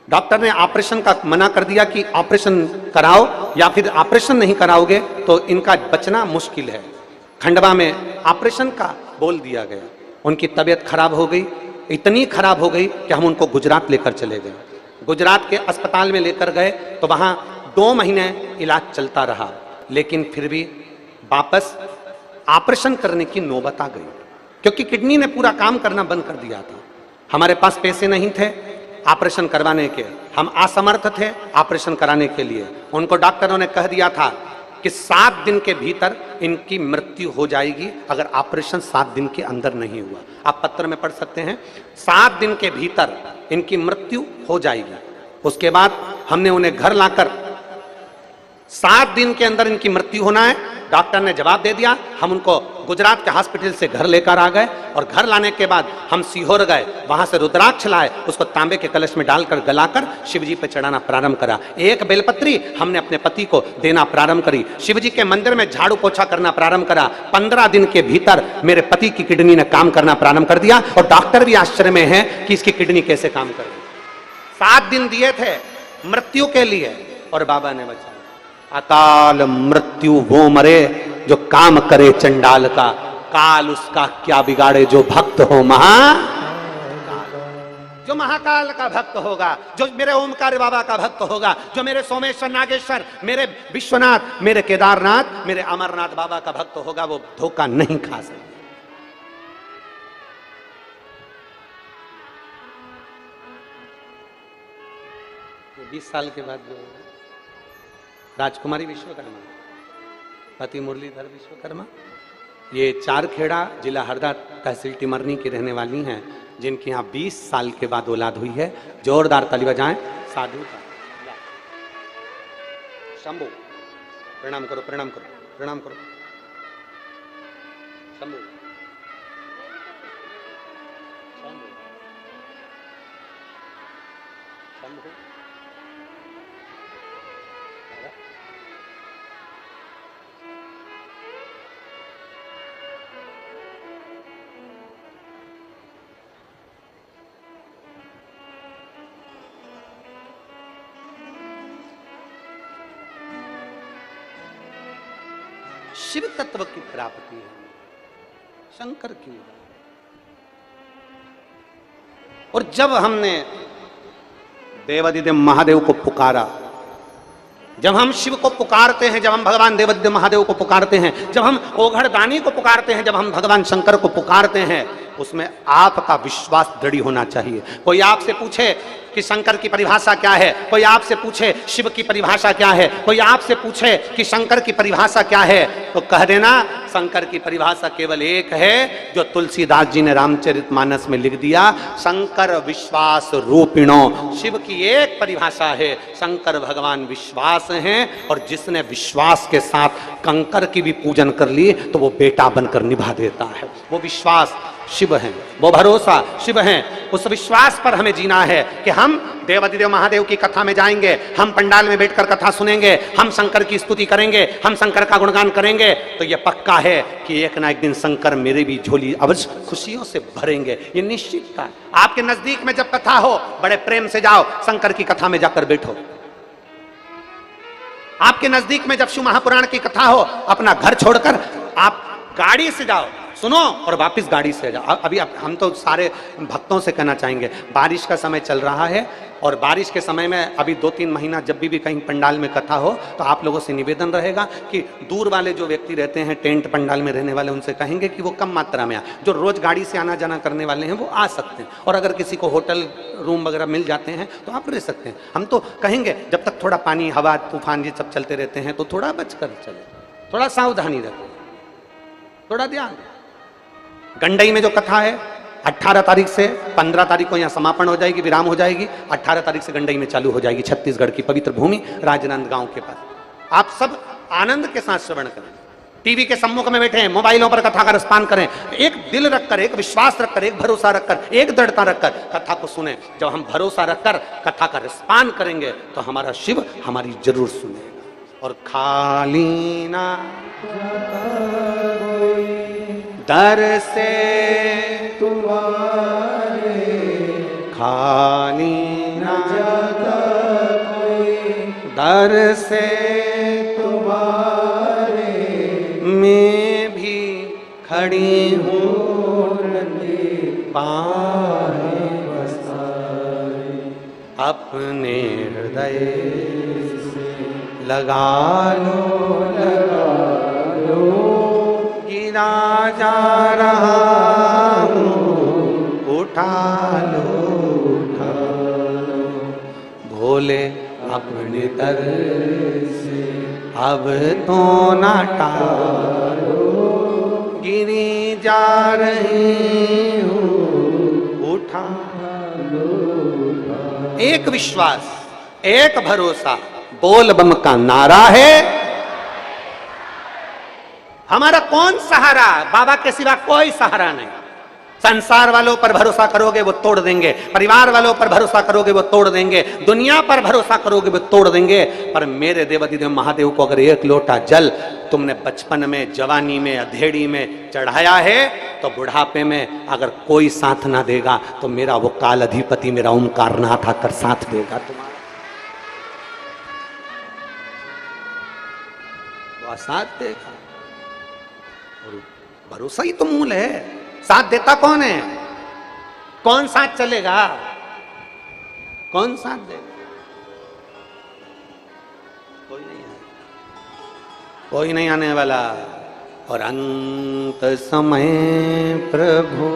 डॉक्टर ने ऑपरेशन का मना कर दिया कि ऑपरेशन कराओ, या फिर ऑपरेशन नहीं कराओगे तो इनका बचना मुश्किल है। खंडवा में ऑपरेशन का बोल दिया गया। उनकी तबीयत खराब हो गई, इतनी खराब हो गई कि हम उनको गुजरात लेकर चले गए। गुजरात के अस्पताल में लेकर गए तो वहां 2 महीने इलाज चलता रहा, लेकिन फिर भी वापस ऑपरेशन करने की नौबत आ गई, क्योंकि किडनी ने पूरा काम करना बंद कर दिया था। हमारे पास पैसे नहीं थे ऑपरेशन करवाने के, हम असमर्थ थे ऑपरेशन कराने के लिए। उनको डॉक्टरों ने कह दिया था कि 7 दिन के भीतर इनकी मृत्यु हो जाएगी अगर ऑपरेशन 7 दिन के अंदर नहीं हुआ। आप पत्र में पढ़ सकते हैं, 7 दिन के भीतर इनकी मृत्यु हो जाएगी। उसके बाद हमने उन्हें घर लाकर 7 दिन के अंदर इनकी मृत्यु होना है, डॉक्टर ने जवाब दे दिया। हम उनको गुजरात के हॉस्पिटल से घर लेकर आ गए और घर लाने के बाद हम सीहोर गए, वहां से रुद्राक्ष लाए, उसको तांबे के कलश में डालकर गलाकर शिव जी पे चढ़ाना प्रारंभ करा। एक बेलपत्री हमने अपने पति को देना प्रारंभ करी, शिव जी के मंदिर में झाड़ू पोछा करना प्रारंभ करा। 15 दिन के भीतर मेरे पति की किडनी ने काम करना प्रारंभ कर दिया और डॉक्टर भी आश्चर्य में है कि इसकी किडनी कैसे काम कर रही। 7 दिन दिए थे मृत्यु के लिए और बाबा ने बचाया। अकाल मृत्यु वो मरे जो काम करे चंडाल का, काल उसका क्या बिगाड़े जो भक्त हो जो महाकाल का भक्त होगा, जो मेरे ओमकार बाबा का भक्त होगा, जो मेरे सोमेश्वर नागेश्वर, मेरे विश्वनाथ, मेरे केदारनाथ, मेरे अमरनाथ बाबा का भक्त होगा, वो धोखा नहीं खा सकता। तो 20 साल के बाद जो राजकुमारी विश्वकर्मा, पति मुरलीधर विश्वकर्मा, ये चारखेड़ा जिला हरदा तहसील टिमरनी की रहने वाली हैं, जिनके यहाँ 20 साल के बाद औलाद हुई है। जोरदार ताली बजाएं साधु का। शंभू प्रणाम करो, प्रणाम करो, प्रणाम करो। शंभू शंभू शिव तत्व की प्राप्ति है, शंकर की। और जब हमने देवादिदेव महादेव को पुकारा, जब हम शिव को पुकारते हैं, जब हम भगवान देवादिदेव महादेव को पुकारते हैं, जब हम ओघड़दानी को पुकारते हैं, जब हम भगवान शंकर को पुकारते हैं, उसमें आपका विश्वास दृढ़ होना चाहिए। कोई आपसे पूछे कि शंकर की परिभाषा क्या है, कोई आपसे पूछे शिव की परिभाषा क्या है, कोई आपसे पूछे कि शंकर की परिभाषा क्या है, तो कह देना शंकर की परिभाषा केवल एक है, जो तुलसीदास जी ने रामचरितमानस में लिख दिया, शंकर विश्वास रूपिणो। शिव की एक परिभाषा है, शंकर भगवान विश्वास हैं, और जिसने विश्वास के साथ कंकर की भी पूजन कर ली तो वो बेटा बनकर निभा देता है। वो विश्वास शिव हैं, वो भरोसा शिव हैं। उस विश्वास पर हमें जीना है कि हम देवादिदेव महादेव की कथा में जाएंगे, हम पंडाल में बैठकर कथा सुनेंगे, हम शंकर की स्तुति करेंगे, हम शंकर का गुणगान करेंगे, तो यह पक्का है कि एक ना एक दिन शंकर मेरी भी झोली अवश्य खुशियों से भरेंगे। ये निश्चित था। आपके नजदीक में जब कथा हो, बड़े प्रेम से जाओ, शंकर की कथा में जाकर बैठो। आपके नजदीक में जब शिव महापुराण की कथा हो, अपना घर छोड़कर आप गाड़ी से जाओ, सुनो और वापस गाड़ी से जाओ। अभी हम तो सारे भक्तों से कहना चाहेंगे, बारिश का समय चल रहा है, और बारिश के समय में अभी 2-3 महीना जब भी कहीं पंडाल में कथा हो, तो आप लोगों से निवेदन रहेगा कि दूर वाले जो व्यक्ति रहते हैं, टेंट पंडाल में रहने वाले, उनसे कहेंगे कि वो कम मात्रा में आए। जो रोज गाड़ी से आना जाना करने वाले हैं वो आ सकते हैं, और अगर किसी को होटल रूम वगैरह मिल जाते हैं तो आप रह सकते हैं। हम तो कहेंगे जब तक थोड़ा पानी, हवा, तूफान ये सब चलते रहते हैं, तो थोड़ा बचकर चले, थोड़ा सावधानी रखें, थोड़ा ध्यान। गंडई में जो कथा है 18 तारीख से 15 तारीख को यहाँ समापन हो जाएगी, विराम हो जाएगी। 18 तारीख से गंडई में चालू हो जाएगी, छत्तीसगढ़ की पवित्र भूमि राजनांदगांव के पास। आप सब आनंद के साथ श्रवण करें, टीवी के सम्मुख में बैठे हैं, मोबाइलों पर कथा का रसपान करें, एक दिल रखकर, एक विश्वास रखकर, एक भरोसा रखकर, एक दृढ़ता रखकर कथा को सुने। जब हम भरोसा रखकर कथा का रसपान करेंगे तो हमारा शिव हमारी जरूर सुनेगा। और खाली ना दर से तुम्हारे, खाली ना जाता कोई दर से तुम्हारे, मैं भी खड़ी हूँ पाए बसाए, अपने हृदय से लगा लो, गिरा जा रहा हूँ, उठा लो, भोले अपने दर से अब तो ना टालो, गिरी जा रही हूँ, उठा लो। एक विश्वास, एक भरोसा, बोल बम का नारा है। हमारा कौन सहारा? बाबा के सिवा कोई सहारा नहीं। संसार वालों पर भरोसा करोगे वो तोड़ देंगे, परिवार वालों पर भरोसा करोगे वो तोड़ देंगे, दुनिया पर भरोसा करोगे वो तोड़ देंगे, पर मेरे देवादिदेव महादेव को अगर एक लोटा जल तुमने बचपन में, जवानी में, अधेड़ी में चढ़ाया है, तो बुढ़ापे में अगर कोई साथ ना देगा तो मेरा वो काल अधिपति, मेरा ओमकारनाथ आकर साथ देगा तुम्हारा। वो साथ देगा, और भरोसा ही तो मूल है। साथ देता कौन है? कौन साथ चलेगा? कौन साथ देगा? कोई नहीं है, कोई नहीं आने वाला। और अंत समय प्रभु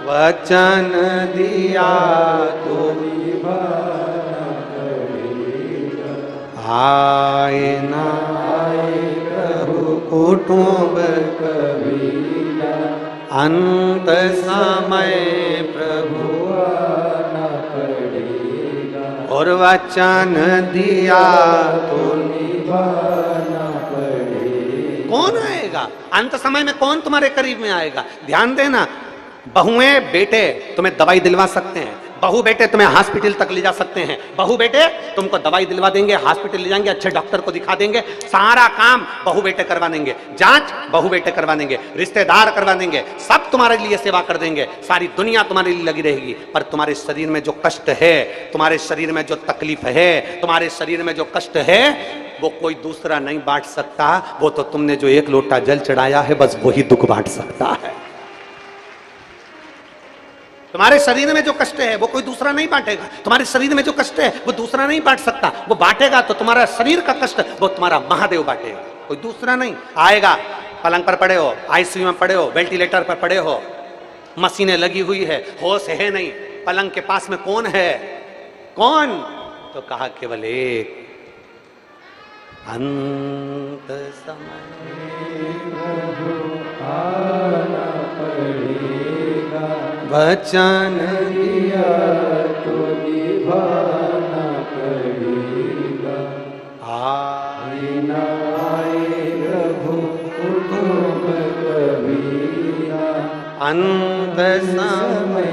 वचन दिया तो आए ना कुटुंब कबीरा, अंत समय प्रभु आना पड़ेगा, और वचन दिया तो निभाना पड़ेगा। कौन आएगा अंत समय में? कौन तुम्हारे करीब में आएगा? ध्यान देना, बहुएं बेटे तुम्हें दवाई दिलवा सकते हैं, बहू बेटे तुम्हें हॉस्पिटल तक ले जा सकते हैं, बहू बेटे तुमको दवाई दिलवा देंगे, हॉस्पिटल ले जाएंगे, अच्छे डॉक्टर को दिखा देंगे, सारा काम बहू बेटे करवा देंगे, जांच बहू बेटे करवा देंगे, रिश्तेदार करवा देंगे, सब तुम्हारे लिए सेवा कर देंगे, सारी दुनिया तुम्हारे लिए लगी रहेगी। पर तुम्हारे शरीर में जो कष्ट है, तुम्हारे शरीर में जो तकलीफ है, तुम्हारे शरीर में जो कष्ट है, वो कोई दूसरा नहीं बांट सकता। वो तो तुमने जो एक लोटा जल चढ़ाया है, बस वही दुख बांट सकता है। तुम्हारे शरीर में जो कष्ट है वो कोई दूसरा नहीं बांटेगा, तुम्हारे शरीर में जो कष्ट है वो दूसरा नहीं बांट सकता। वो बांटेगा तो तुम्हारा शरीर का कष्ट वो तुम्हारा महादेव बांटेगा, कोई दूसरा नहीं आएगा। पलंग पर पड़े हो, आईसीयू में पड़े हो, वेंटिलेटर पर पड़े हो, मशीनें लगी हुई है, होश है नहीं, पलंग के पास में कौन है? कौन? तो कहा केवल एक, अंत समय आना पड़ेगा, वचन दिया तो निभाना पड़ेगा। आए न आए प्रभु कुटुंब कबीरा, अंत समय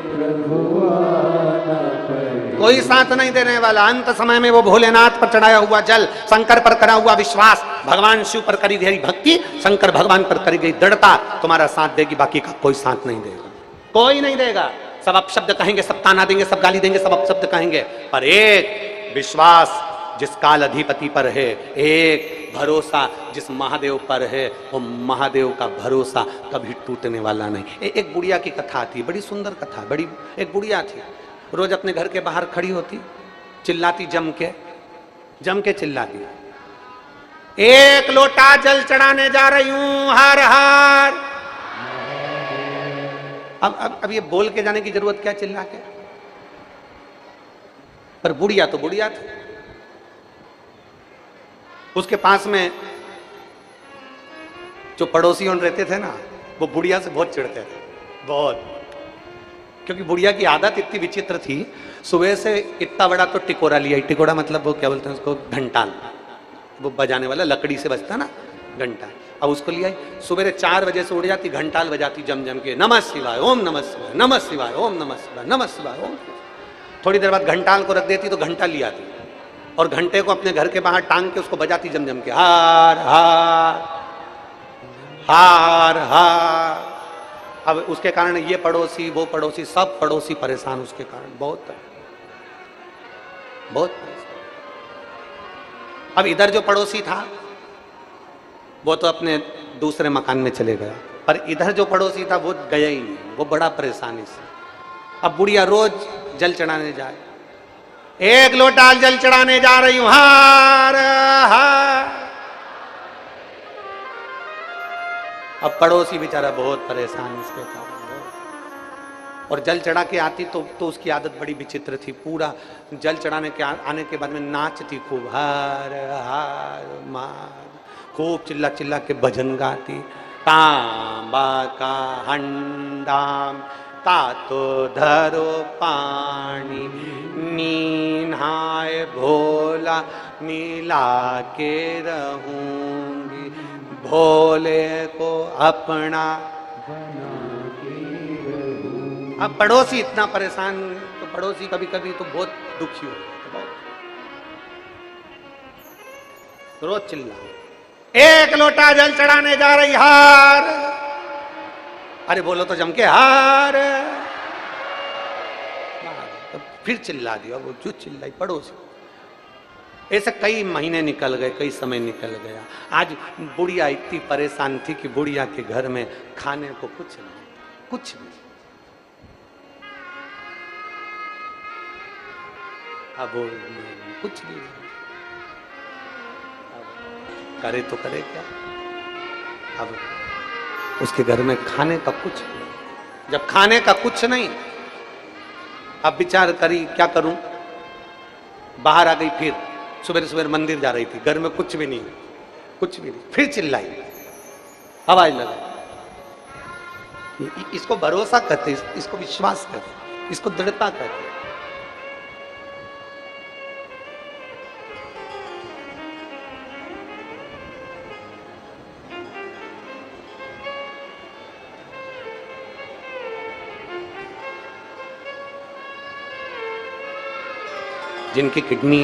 प्रभु आना पड़ेगा। कोई साथ नहीं देने वाला। अंत समय में वो भोलेनाथ पर चढ़ाया हुआ जल, शंकर पर करा हुआ विश्वास, भगवान शिव पर करी गई भक्ति, शंकर भगवान पर करी गई दृढ़ता तुम्हारा साथ देगी, बाकी का कोई साथ नहीं देगा, कोई नहीं देगा। सब अपशब्द कहेंगे, सब ताना देंगे, सब गाली देंगे, सब अपशब्द कहेंगे, पर एक विश्वास जिस काल अधिपति पर है, एक भरोसा जिस महादेव पर है, वो महादेव का भरोसा कभी टूटने वाला नहीं। एक बुढ़िया की कथा थी, बड़ी सुंदर कथा, बड़ी एक बुढ़िया थी, रोज अपने घर के बाहर खड़ी होती, चिल्लाती, जम के चिल्लाती, एक लोटा जल चढ़ाने जा रही हूं, हर हर। अब ये बोल के जाने की जरूरत क्या, चिल्ला के? पर बुढ़िया तो बुढ़िया थी। उसके पास में जो पड़ोसी उन रहते थे ना, वो बुढ़िया से बहुत चिढ़ते थे, बहुत, क्योंकि बुढ़िया की आदत इतनी विचित्र थी। सुबह से इतना बड़ा तो टिकोरा लिया, टिकोरा मतलब वो क्या बोलते हैं उसको, घंटाल, वो बजाने वाला, लकड़ी से बजता ना घंटा, अब उसको लिया। सुबह 4 बजे से उड़ जाती, घंटाल बजाती जम जम के, नमः शिवाय, ओम नमः शिवाय, नमः शिवाय, ओम नमः शिवाय, नमः शिवाय, ओम। थोड़ी देर बाद घंटाल को रख देती तो घंटा लिया आती, और घंटे को अपने घर के बाहर टांग के उसको बजाती जम जम के, हार हार हार हार। अब उसके कारण ये पड़ोसी, वो पड़ोसी, सब पड़ोसी परेशान उसके कारण, बहुत बहुत परेशान। अब इधर जो पड़ोसी था वो तो अपने दूसरे मकान में चले गया, पर इधर जो पड़ोसी था वो गया ही नहीं, वो बड़ा परेशानी से। अब बुढ़िया रोज जल चढ़ाने जाए, एक लोटा जल चढ़ाने जा रही हूं, हार हार। अब पड़ोसी बेचारा बहुत परेशान इसके कारण, और जल चढ़ा के आती तो उसकी आदत बड़ी विचित्र थी, पूरा जल चढ़ाने के आने के बाद में नाचती खूब, हार हार मार, खूब चिल्ला चिल्ला के भजन गाती, तांबा का हंडाम तातो धरो पानी, नीन्हाय भोला मिला के रहूंगी, भोले को अपना। अब पड़ोसी इतना परेशान, तो पड़ोसी कभी कभी तो बहुत दुखी हो, रोज चिल्ला, एक लोटा जल चढ़ाने जा रही, हार। अरे बोलो तो जम के, हार। तो फिर चिल्ला दिया, वो जो चिल्लाई पड़ोसी। ऐसे कई महीने निकल गए, कई समय निकल गया। आज बुढ़िया इतनी परेशान थी कि बुढ़िया के घर में खाने को कुछ नहीं, कुछ नहीं। अब वो कुछ नहीं, करे तो करे क्या? अब उसके घर में खाने का कुछ नहीं। जब खाने का कुछ नहीं, अब विचार करी क्या करूं, बाहर आ गई, फिर सुबह सुबह मंदिर जा रही थी, घर में कुछ भी नहीं, कुछ भी नहीं, फिर चिल्लाई, आवाज लगाई। इसको भरोसा कहते, इसको विश्वास कहते, इसको दृढ़ता कहते। जिनकी किडनी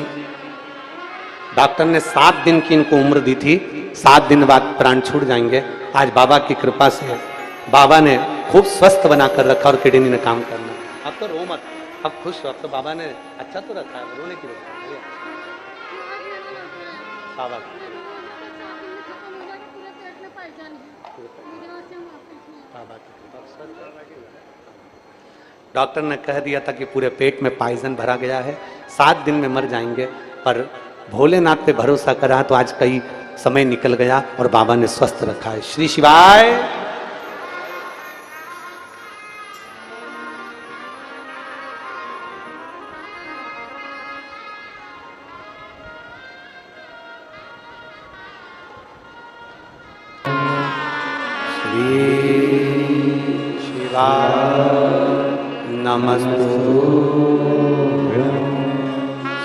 डॉक्टर ने 7 दिन की इनको उम्र दी थी, 7 दिन बाद प्राण छूट जाएंगे। आज बाबा की कृपा से बाबा ने खूब स्वस्थ बनाकर रखा और किडनी ने काम करना। अब तो रो मत, अब खुश हो, अब तो बाबा ने अच्छा तो रखा है, रोने की जरूरत नहीं है। बाबा डॉक्टर ने कह दिया था कि पूरे पेट में पॉइजन भरा गया है, 7 दिन में मर जाएंगे, पर भोलेनाथ पे भरोसा करा तो आज कई समय निकल गया और बाबा ने स्वस्थ रखा है। श्री शिवाय। नमस्तुभ्यं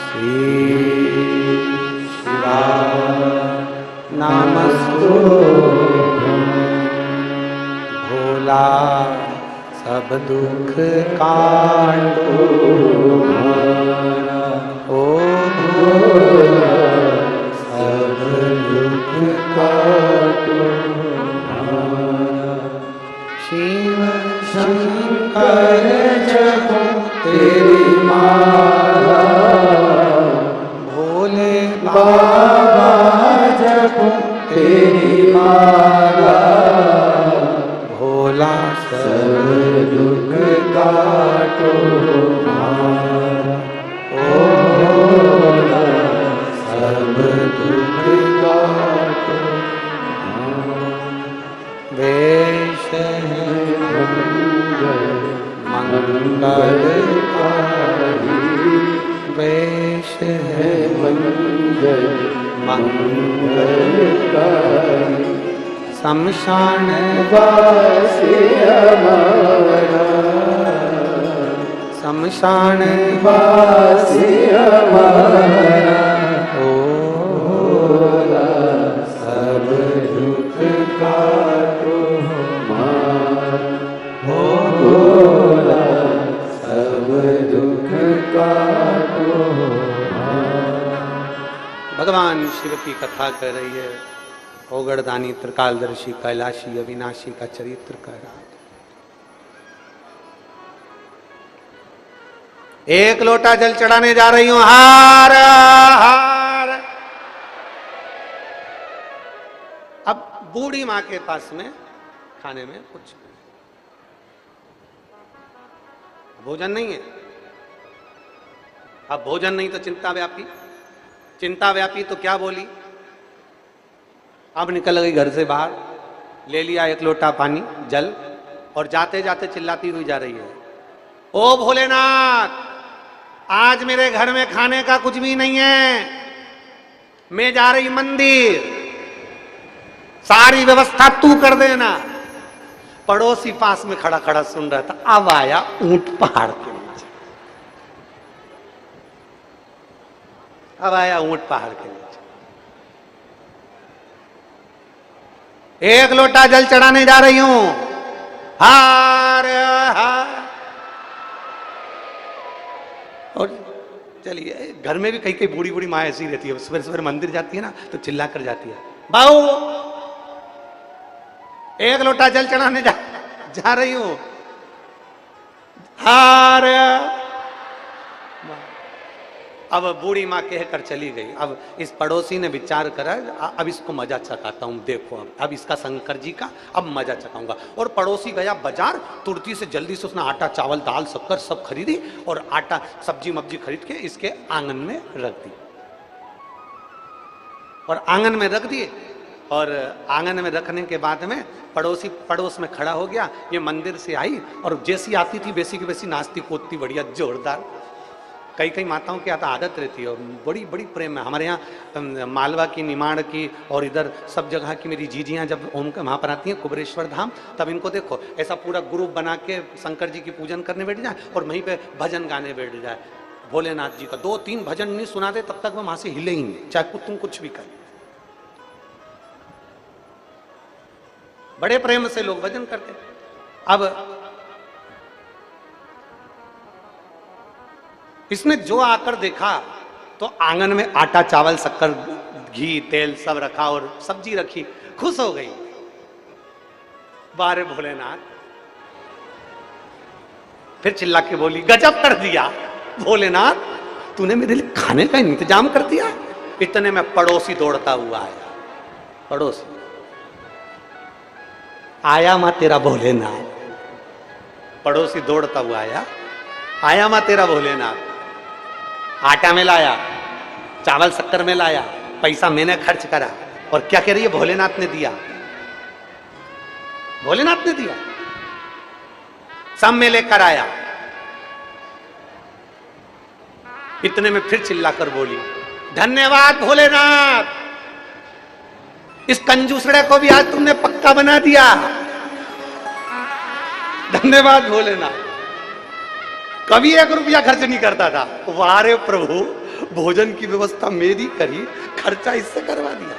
श्री शिवाय नमस्तुभ्यं। भोला सब दुख काटो ओ भोला सब दुख काटो। शिव शंकर जपो तेरी माला, भोले बाबा जपो तेरी माला, भोला सब दुख काटो मारा। ओ भोला सब दुख काटो मारा। वेश मंगलकारी, वेश है मंगलकारी, शमशान वासी हमारा, शमशान वासी हमारा। ओ भोला सब दुख काटो मारा। ओ भोला सब दुख काटो मारा। भगवान शिव की कथा कर रही है। ओगड़दानी त्रिकालदर्शी कैलाशी अविनाशी का चरित्र कह रहा। एक लोटा जल चढ़ाने जा रही हूं, हार हार। अब बूढ़ी मां के पास में खाने में कुछ भोजन नहीं है। अब भोजन नहीं तो चिंता व्यापी, चिंता व्यापी तो क्या बोली। अब निकल गई घर से बाहर, ले लिया 1 लोटा पानी जल और जाते जाते चिल्लाती हुई जा रही है, ओ भोलेनाथ, आज मेरे घर में खाने का कुछ भी नहीं है, मैं जा रही मंदिर, सारी व्यवस्था तू कर देना। पड़ोसी पास में खड़ा खड़ा सुन रहा था। अब आया ऊंट पहाड़ के नीचे, अब आया ऊंट पहाड़ के नीचे। 1 लोटा जल चढ़ाने जा रही हूं, हार हार। और चलिए, घर में भी कई कई बूढ़ी बूढ़ी माँ ऐसी रहती है, सवेरे सवेरे मंदिर जाती है ना तो चिल्ला कर जाती है, बाऊ 1 लोटा जल चढ़ाने जा रही हूं, हार। अब बूढ़ी माँ कहकर चली गई। अब इस पड़ोसी ने विचार करा, अब इसको मजा चखाता हूं, देखो अब इसका शंकर जी का अब मजा चखाऊंगा। और पड़ोसी गया बाजार, तुरती से जल्दी से उसने आटा चावल दाल शक्कर सब खरीदी और आटा सब्जी मब्जी खरीद के इसके आंगन में रख दी। और आंगन में रख दिए, और आंगन में रखने के बाद में पड़ोसी पड़ोस में खड़ा हो गया। ये मंदिर से आई और जैसी आती थी वैसी की वैसी नाचती कूदती बढ़िया जोरदार। कई कई माताओं की आदत रहती है और बड़ी बड़ी प्रेम है। हमारे यहाँ मालवा की, निमाड़ की और इधर सब जगह की मेरी जीजियाँ जब ओम के वहाँ पर आती हैं कुबरेश्वर धाम, तब इनको देखो ऐसा पूरा ग्रुप बना के शंकर जी की पूजन करने बैठ जाए और वहीं पे भजन गाने बैठ जाए भोलेनाथ जी का। 2-3 भजन नहीं सुनाते तब तक वो वहाँ से हिले ही नहीं, चाहे तुम कुछ भी कर। बड़े प्रेम से लोग भजन करते। अब इसने जो आकर देखा तो आंगन में आटा चावल शक्कर घी तेल सब रखा और सब्जी रखी, खुश हो गई। बारे भोलेनाथ, फिर चिल्ला के बोली, गजब कर दिया भोलेनाथ, तूने मेरे लिए खाने का इंतजाम कर दिया। इतने में पड़ोसी दौड़ता हुआ आया। पड़ोसी आया मां तेरा भोलेनाथ, पड़ोसी दौड़ता हुआ आया मां तेरा भोलेनाथ। आटा में लाया, चावल शक्कर में लाया, पैसा मैंने खर्च करा, और क्या कह रही है, भोलेनाथ ने दिया, भोलेनाथ ने दिया, सब में लेकर आया। इतने में फिर चिल्लाकर बोली, धन्यवाद भोलेनाथ, इस कंजूसड़े को भी आज तुमने पक्का बना दिया, धन्यवाद भोलेनाथ। कभी 1 रुपया खर्च नहीं करता था, वारे प्रभु, भोजन की व्यवस्था मेरी करी, खर्चा इससे करवा दिया,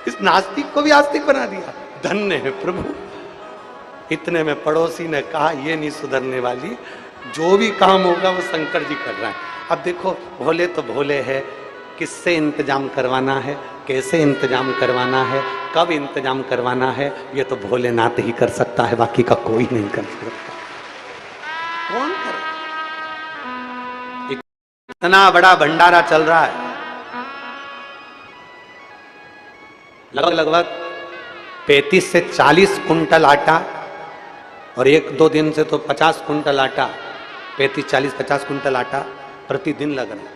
इस नास्तिक को भी आस्तिक बना दिया, धन्य है प्रभु। इतने में पड़ोसी ने कहा, ये नहीं सुधरने वाली, जो भी काम होगा वो शंकर जी कर रहे हैं। अब देखो, भोले तो भोले है, किससे इंतजाम करवाना है, कैसे इंतजाम करवाना है, कब इंतजाम करवाना है, ये तो भोलेनाथ ही कर सकता है, बाकी का कोई नहीं कर सकता। कौन करे? इतना बड़ा भंडारा चल रहा है, लगभग 35 से 40 कुंटल आटा, और 1-2 दिन से तो 50 कुंटल आटा, 35, 40, 50 कुंटल आटा प्रतिदिन लग रहा है।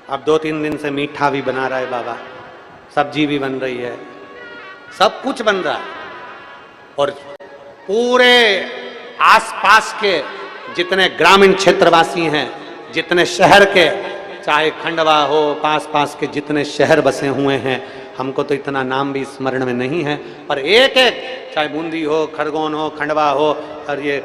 अब 2-3 दिन से मीठा भी बना रहा है बाबा, सब्जी भी बन रही है, सब कुछ बन रहा है। और पूरे आसपास के जितने ग्रामीण क्षेत्रवासी हैं, जितने शहर के, चाहे खंडवा हो, पास के जितने शहर बसे हुए हैं, हमको तो इतना नाम भी स्मरण में नहीं है, पर एक चाहे बूंदी हो, खरगोन हो, खंडवा हो, और ये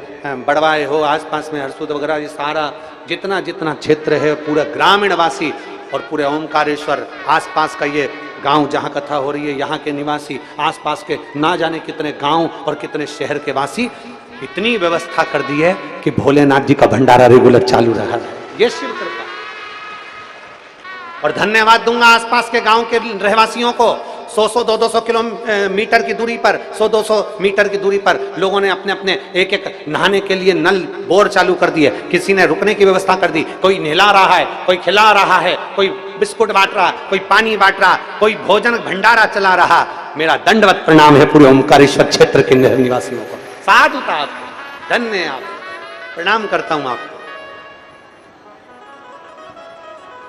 बड़वाए हो, आसपास में हरसूद वगैरह, ये सारा जितना क्षेत्र है, पूरा ग्रामीणवासी और पूरे ओमकारेश्वर आसपास का ये गांव जहाँ कथा हो रही है, यहाँ के निवासी, आसपास के ना जाने कितने गांव और कितने शहर के वासी, इतनी व्यवस्था कर दी है कि भोलेनाथ जी का भंडारा रेगुलर चालू रहा है। ये शिव कृपा। और धन्यवाद दूंगा आसपास के गांव के रहवासियों को, 100-100, 200-200 किलोमीटर की दूरी पर, 100-200 मीटर की दूरी पर लोगों ने अपने अपने एक नहाने के लिए नल बोर चालू कर दिए, किसी ने रुकने की व्यवस्था कर दी, कोई नहला रहा है, कोई खिला रहा है, कोई बिस्कुट बांट रहा, कोई पानी बांट रहा, कोई भोजन भंडारा चला रहा। मेरा दंडवत प्रणाम है पूरे ओमकारेश्वर क्षेत्र के निवासियों को, साधुता आपको, धन्य आप, प्रणाम करता हूं आपको।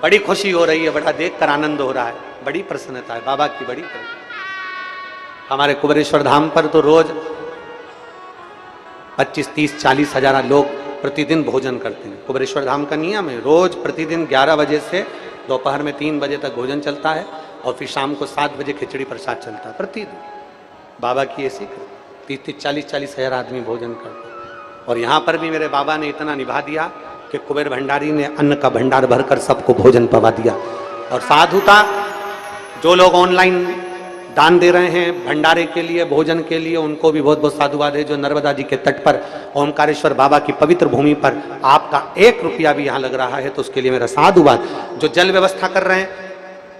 बड़ी खुशी हो रही है, बड़ा देखकर आनंद हो रहा है, बड़ी प्रसन्नता है बाबा की, बड़ी प्रसन्नता। हमारे कुबेरेश्वर धाम पर तो रोज 25, 30, 40 हजार लोग प्रतिदिन भोजन करते हैं। कुबेरेश्वर धाम का नियम है, रोज प्रतिदिन 11 बजे से दोपहर में 3 बजे तक भोजन चलता है, और फिर शाम को 7 बजे खिचड़ी प्रसाद चलता है प्रतिदिन। बाबा की ऐसी 30, 40 हजार आदमी भोजन करते हैं। और यहाँ पर भी मेरे बाबा ने इतना निभा दिया कि कुबेर भंडारी ने अन्न का भंडार भरकर सबको भोजन पवा दिया। और साधुता, जो लोग ऑनलाइन दान दे रहे हैं भंडारे के लिए, भोजन के लिए, उनको भी बहुत बहुत साधुवाद है। जो नर्मदा जी के तट पर ओमकारेश्वर बाबा की पवित्र भूमि पर आपका 1 रुपया भी यहाँ लग रहा है, तो उसके लिए मेरा साधुवाद। जो जल व्यवस्था कर रहे हैं,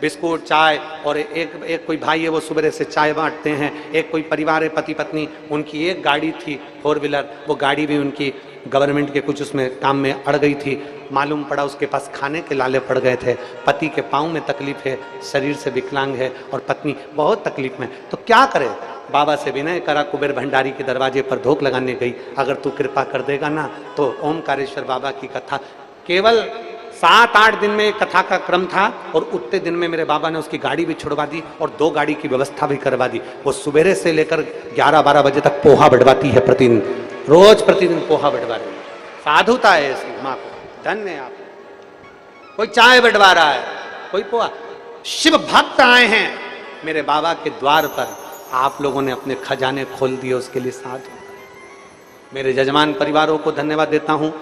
बिस्कुट, चाय, और एक कोई भाई है वो सुबह से चाय बांटते हैं, एक कोई परिवार है, पति पत्नी, उनकी एक गाड़ी थी 4 व्हीलर, वो गाड़ी भी उनकी गवर्नमेंट के कुछ उसमें काम में अड़ गई थी, मालूम पड़ा उसके पास खाने के लाले पड़ गए थे, पति के पाँव में तकलीफ है, शरीर से विकलांग है, और पत्नी बहुत तकलीफ में, तो क्या करे। बाबा से विनय करा, कुबेर भंडारी के दरवाजे पर धोख लगाने गई, अगर तू कृपा कर देगा ना तो ओमकारेश्वर बाबा की कथा, केवल 7-8 दिन में एक कथा का क्रम था, और उतने दिन में मेरे बाबा ने उसकी गाड़ी भी छुड़वा दी और 2 गाड़ी की व्यवस्था भी करवा दी। वो सुबेरे से लेकर 11-12 बजे तक पोहा बंटवाती है प्रतिदिन, रोज प्रतिदिन पोहा बंटवा रही है। साधुता है ऐसी माँ को, धन्य है आप। कोई चाय बंटवा रहा है, कोई पोहा। शिव भक्त आए हैं मेरे बाबा के द्वार पर, आप लोगों ने अपने खजाने खोल दिए, उसके लिए साधु। मेरे जजमान परिवारों को धन्यवाद देता हूँ,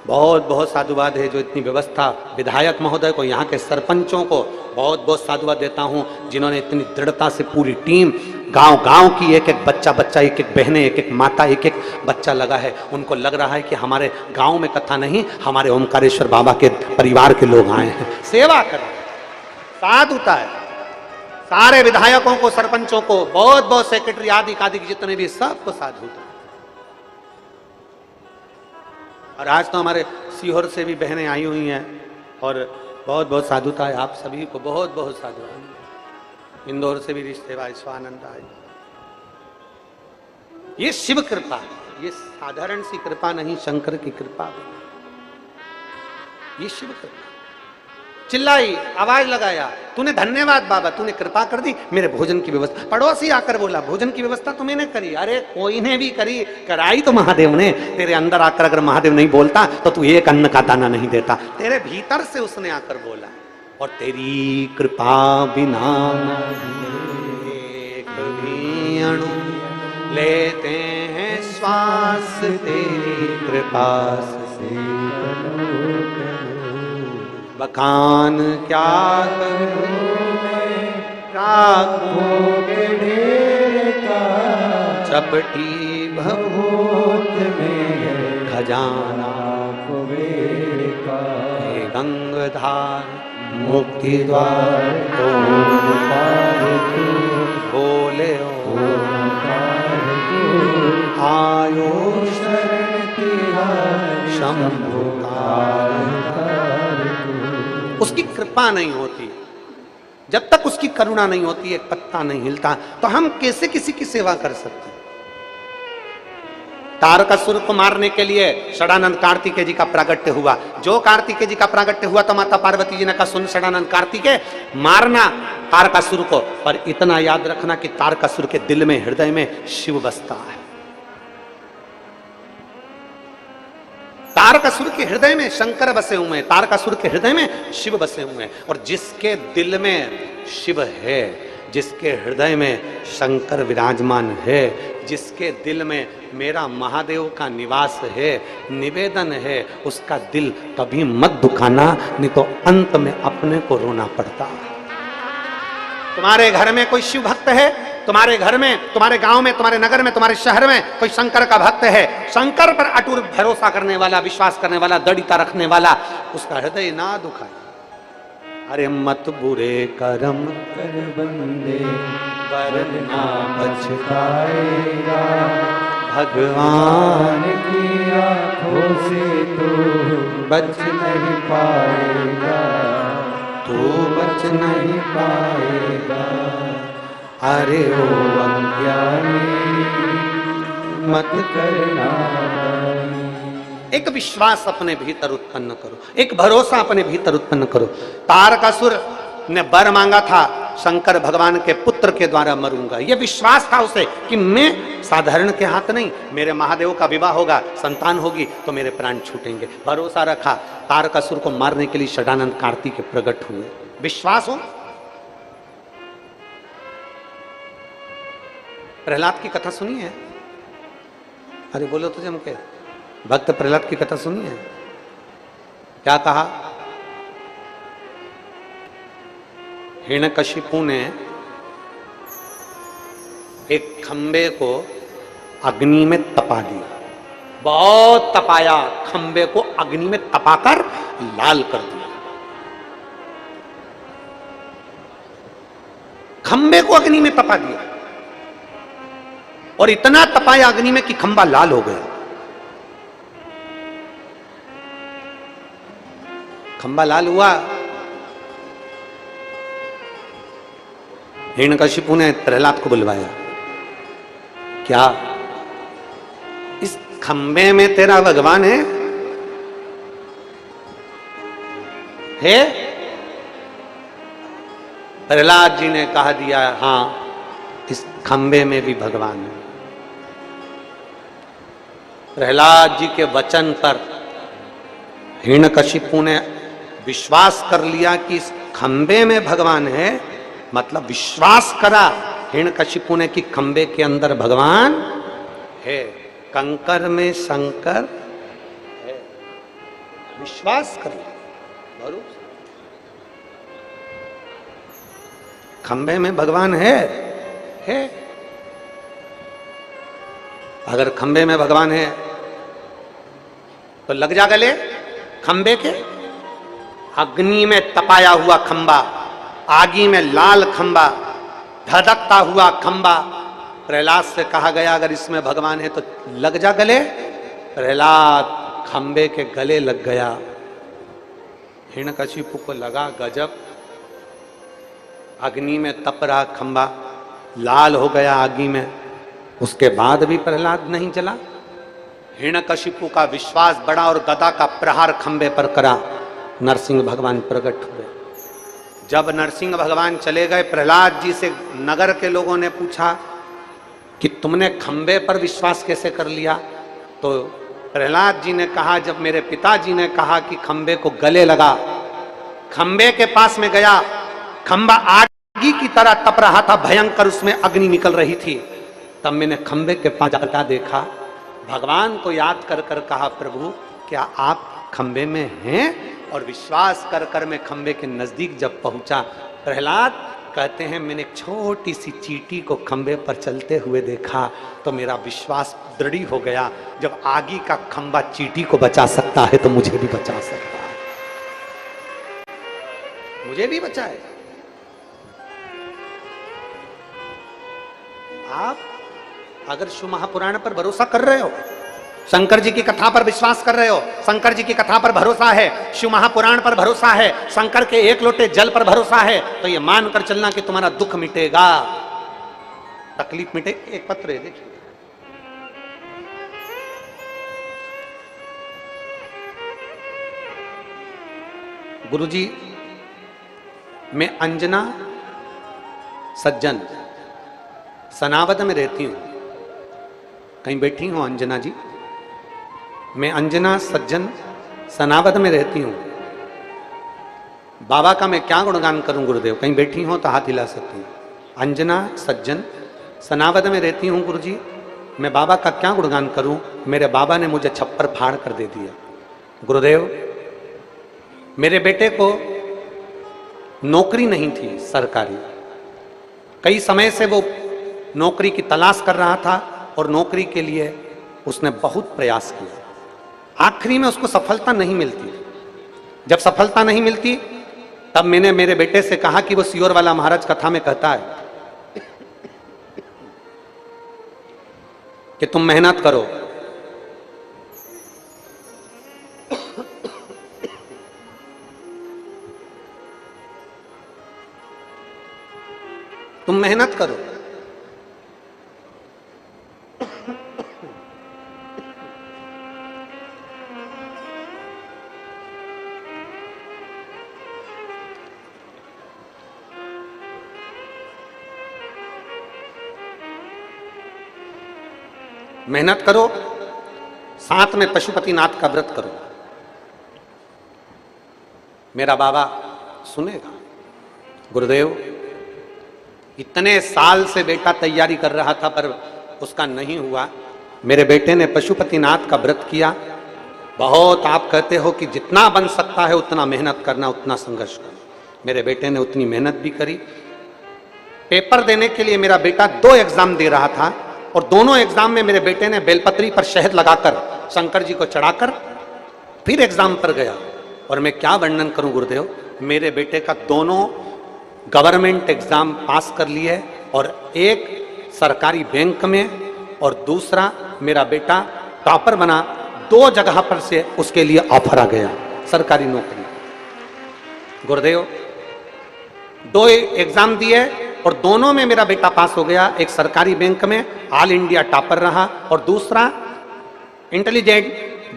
बहुत बहुत साधुवाद है जो इतनी व्यवस्था, विधायक महोदय को, यहाँ के सरपंचों को बहुत बहुत साधुवाद देता हूँ, जिन्होंने इतनी दृढ़ता से पूरी टीम गांव गांव की एक एक बच्चा बच्चा, एक एक बहनें, एक एक माता, एक एक बच्चा लगा है। उनको लग रहा है कि हमारे गांव में कथा नहीं, हमारे ओमकारेश्वर बाबा के परिवार के लोग आए हैं, सेवा कर रहे हैं। साधुता है। सारे विधायकों को, सरपंचों को, बहुत बहुत सेक्रेटरी आदि आदि जितने भी, सबको साधुता। और आज तो हमारे सीहोर से भी बहनें आई हुई हैं और बहुत बहुत साधुता है आप सभी को, बहुत बहुत साधुता। इंदौर से भी रिश्ते भाई स्वानंद आए। ये शिव कृपा है, ये साधारण सी कृपा नहीं, शंकर की कृपा। ये शिव कृपा। चिल्लाई, आवाज लगाया, तूने धन्यवाद बाबा, तूने कृपा कर दी, मेरे भोजन की व्यवस्था। पड़ोसी आकर बोला भोजन की व्यवस्था तो मैंने करी। अरे कोई ने भी करी, कराई तो महादेव ने। तेरे अंदर आकर अगर महादेव नहीं बोलता तो तू एक अन्न का दाना नहीं देता। तेरे भीतर से उसने आकर बोला, और तेरी कृपा बिना एक भी अणु लेते हैं श्वास, तेरी कृपा से बखान क्या करूं मैं, राखोगे ढेर का चपटी भभूत में खजाना कुबेर का। हे गंगाधार मुक्ति द्वार ओंकार तू, बोले ओंकार तू, आयो शरण तेरा शंभु उसकी कृपा नहीं होती, जब तक उसकी करुणा नहीं होती, एक पत्ता नहीं हिलता, तो हम कैसे किसी की सेवा कर सकते हैं? तारकासुर को मारने के लिए षडानंद कार्तिकेय जी का प्रागट्य हुआ। जो कार्तिकेय जी का प्रागट्य हुआ तो माता पार्वती जी ने कहा सुन षडानंद कार्तिकेय, मारना तारकासुर को, पर इतना याद रखना कि तारकासुर के दिल में, हृदय में शिव बसता है। तारकासुर के हृदय में शंकर बसे हुए हैं, तारकासुर के हृदय में शिव बसे हुए हैं। और जिसके दिल में शिव है, जिसके हृदय में शंकर विराजमान है, जिसके दिल में मेरा महादेव का निवास है, निवेदन है, उसका दिल कभी मत दुखाना, नहीं तो अंत में अपने को रोना पड़ता है। तुम्हारे घर में कोई शिव भक्त है, तुम्हारे घर में, तुम्हारे गांव में, तुम्हारे नगर में, तुम्हारे शहर में कोई शंकर का भक्त है, शंकर पर अटूट भरोसा करने वाला, विश्वास करने वाला, दृढ़ता रखने वाला, उसका हृदय ना दुखाए। अरे मत बुरे कर्म कर बंदे, वरना पछताएगा, भगवान की आंखों से तो बच नहीं पाएगा, तू बच नहीं पाएगा। अरे ओ अज्ञानी मत करना। एक विश्वास अपने भीतर उत्पन्न करो, एक भरोसा अपने भीतर उत्पन्न करो। तारकासुर ने वर मांगा था शंकर भगवान के पुत्र के द्वारा मरूंगा, यह विश्वास था उसे कि मैं साधारण के हाथ नहीं, मेरे महादेव का विवाह होगा, संतान होगी तो मेरे प्राण छूटेंगे। भरोसा रखा, तारकासुर को मारने के लिए षडानंद कार्तिकेय प्रकट हुए। विश्वास हो। प्रहलाद की कथा सुनी है? अरे बोलो तो जम के, भक्त प्रहलाद की कथा सुनी है? क्या कहा? हिरण्यकशिपु ने एक खंबे को अग्नि में तपा दिया, बहुत तपाया, खंबे को अग्नि में तपाकर लाल कर दिया। खंबे को अग्नि में तपा दिया और इतना तपाया अग्नि में कि खंबा लाल हो गया। खंबा लाल हुआ। हिरण्यकशिपु ने प्रहलाद को बुलवाया, क्या इस खंबे में तेरा भगवान है? प्रहलाद जी ने कहा दिया, हां इस खंबे में भी भगवान है। प्रहलाद जी के वचन पर हिरण्यकशिपु ने विश्वास कर लिया कि इस खंबे में भगवान है, मतलब विश्वास करा हिरण्यकशिपु ने कि खंबे के अंदर भगवान है, कंकर में शंकर है। विश्वास कर लिया, खंबे में भगवान है। अगर खंबे में भगवान है तो लग जा गले खंबे के। अग्नि में तपाया हुआ खंबा, आगी में लाल खंबा, धधकता हुआ खंबा। प्रहलाद से कहा गया अगर इसमें भगवान है तो लग जा गले। प्रहलाद खंबे के गले लग गया। हिरण्यकशिपु को लगा गजब, अग्नि में तप रहा खंबा लाल हो गया आगी में, उसके बाद भी प्रहलाद नहीं जला। हिरण्यकशिपु का विश्वास बढ़ा और गदा का प्रहार खंबे पर करा। नरसिंह भगवान प्रकट हुए। जब नरसिंह भगवान चले गए, प्रहलाद जी से नगर के लोगों ने पूछा कि तुमने खंबे पर विश्वास कैसे कर लिया? तो प्रहलाद जी ने कहा जब मेरे पिताजी ने कहा कि खंबे को गले लगा, खंबे के पास में गया, खंबा आगी की तरह तप रहा था, भयंकर उसमें अग्नि निकल रही थी। तब मैंने खंबे के पास जाकर देखा, भगवान को याद कर कर कहा प्रभु क्या आप खंबे में हैं? और विश्वास कर कर मैं खंबे के नजदीक जब पहुंचा, प्रहलाद कहते हैं मैंने एक छोटी सी चींटी को खंबे पर चलते हुए देखा तो मेरा विश्वास दृढ़ हो गया, जब आगी का खंबा चींटी को बचा सकता है तो मुझे भी बचा सकता है, मुझे भी बचाए। आप अगर शिव महापुराण पर भरोसा कर रहे हो, शंकर जी की कथा पर विश्वास कर रहे हो, शंकर जी की कथा पर भरोसा है, शिव महापुराण पर भरोसा है, शंकर के एक लोटे जल पर भरोसा है, तो ये मानकर चलना कि तुम्हारा दुख मिटेगा, तकलीफ मिटे। एक पत्र है देखिए, गुरुजी मैं अंजना सज्जन सनावद में रहती हूं। कहीं बैठी हूं अंजना जी? मैं अंजना सज्जन सनावद में रहती हूं। बाबा का मैं क्या गुणगान करूं गुरुदेव? कहीं बैठी हो तो हाथ हिला सकती हूं। अंजना सज्जन सनावद में रहती हूं गुरुजी, मैं बाबा का क्या गुणगान करूं? मेरे बाबा ने मुझे छप्पर फाड़ कर दे दिया। गुरुदेव मेरे बेटे को नौकरी नहीं थी सरकारी, कई समय से वो नौकरी की तलाश कर रहा था और नौकरी के लिए उसने बहुत प्रयास किया, आखिरी में उसको सफलता नहीं मिलती। जब सफलता नहीं मिलती तब मैंने मेरे बेटे से कहा कि वो सियोर वाला महाराज कथा में कहता है कि तुम मेहनत करो, तुम मेहनत करो। मेहनत करो, साथ में पशुपतिनाथ का व्रत करो। मेरा बाबा सुनेगा। गुरुदेव इतने साल से बेटा तैयारी कर रहा था पर उसका नहीं हुआ। मेरे बेटे ने पशुपतिनाथ का व्रत किया। बहुत आप कहते हो कि जितना बन सकता है उतना मेहनत करना, उतना संघर्ष करना। मेरे बेटे ने उतनी मेहनत भी करी। पेपर देने के लिए मेरा बेटा 2 एग्जाम दे रहा था और दोनों एग्जाम में मेरे बेटे ने बेलपत्री पर शहद लगाकर शंकर जी को चढ़ाकर फिर एग्जाम पर गया। और मैं क्या वर्णन करूं गुरुदेव, मेरे बेटे का दोनों गवर्नमेंट एग्जाम पास कर लिए और एक सरकारी बैंक में और दूसरा मेरा बेटा टॉपर बना। 2 जगह पर से उसके लिए ऑफर आ गया सरकारी नौकरी। गुरुदेव 2 एग्जाम दिए और दोनों में मेरा बेटा पास हो गया। एक सरकारी बैंक में ऑल इंडिया टॉपर रहा और दूसरा इंटेलिजेंट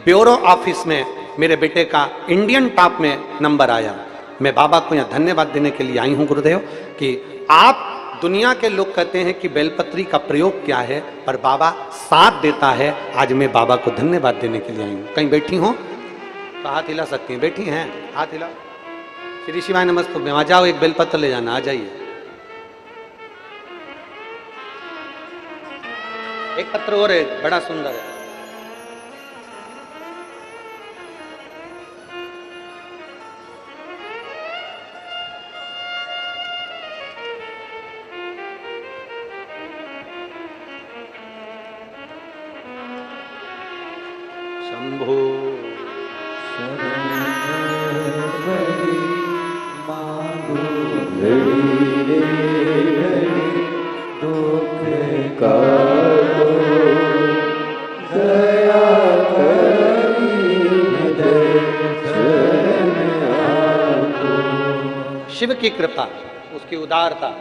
ब्यूरो ऑफिस में मेरे बेटे का इंडियन टॉप में नंबर आया। मैं बाबा को यहाँ धन्यवाद देने के लिए आई हूँ गुरुदेव कि आप, दुनिया के लोग कहते हैं कि बेलपत्री का प्रयोग क्या है, पर बाबा साथ देता है। आज मैं बाबा को धन्यवाद देने के लिए आई हूँ। कहीं बैठी हो तो हाथ हिला सकती हैं, बैठी हैं हाथ हिला। श्री शिवाय नमस्ते में आ जाओ, एक बेलपत्र ले जाना, आ जाइए। एक पत्र और है, बड़ा सुंदर है। शंभो। शिव की कृपा, उसकी उदारता।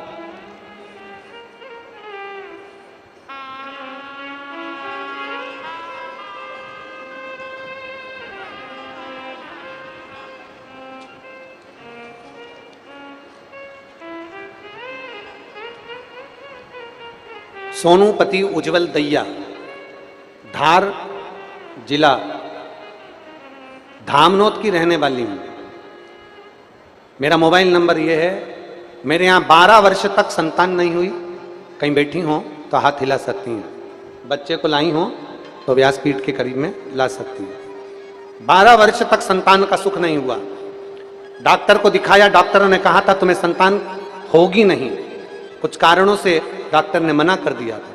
सोनूपति उज्जवल दैया, धार जिला, धामनोद की रहने वाली हूं। मेरा मोबाइल नंबर यह है। मेरे यहाँ 12 वर्ष तक संतान नहीं हुई। कहीं बैठी हो तो हाथ हिला सकती हैं। बच्चे को लाई हो तो व्यासपीठ के करीब में ला सकती हैं। 12 वर्ष तक संतान का सुख नहीं हुआ। डॉक्टर को दिखाया, डॉक्टर ने कहा था तुम्हें संतान होगी नहीं। कुछ कारणों से डॉक्टर ने मना कर दिया था।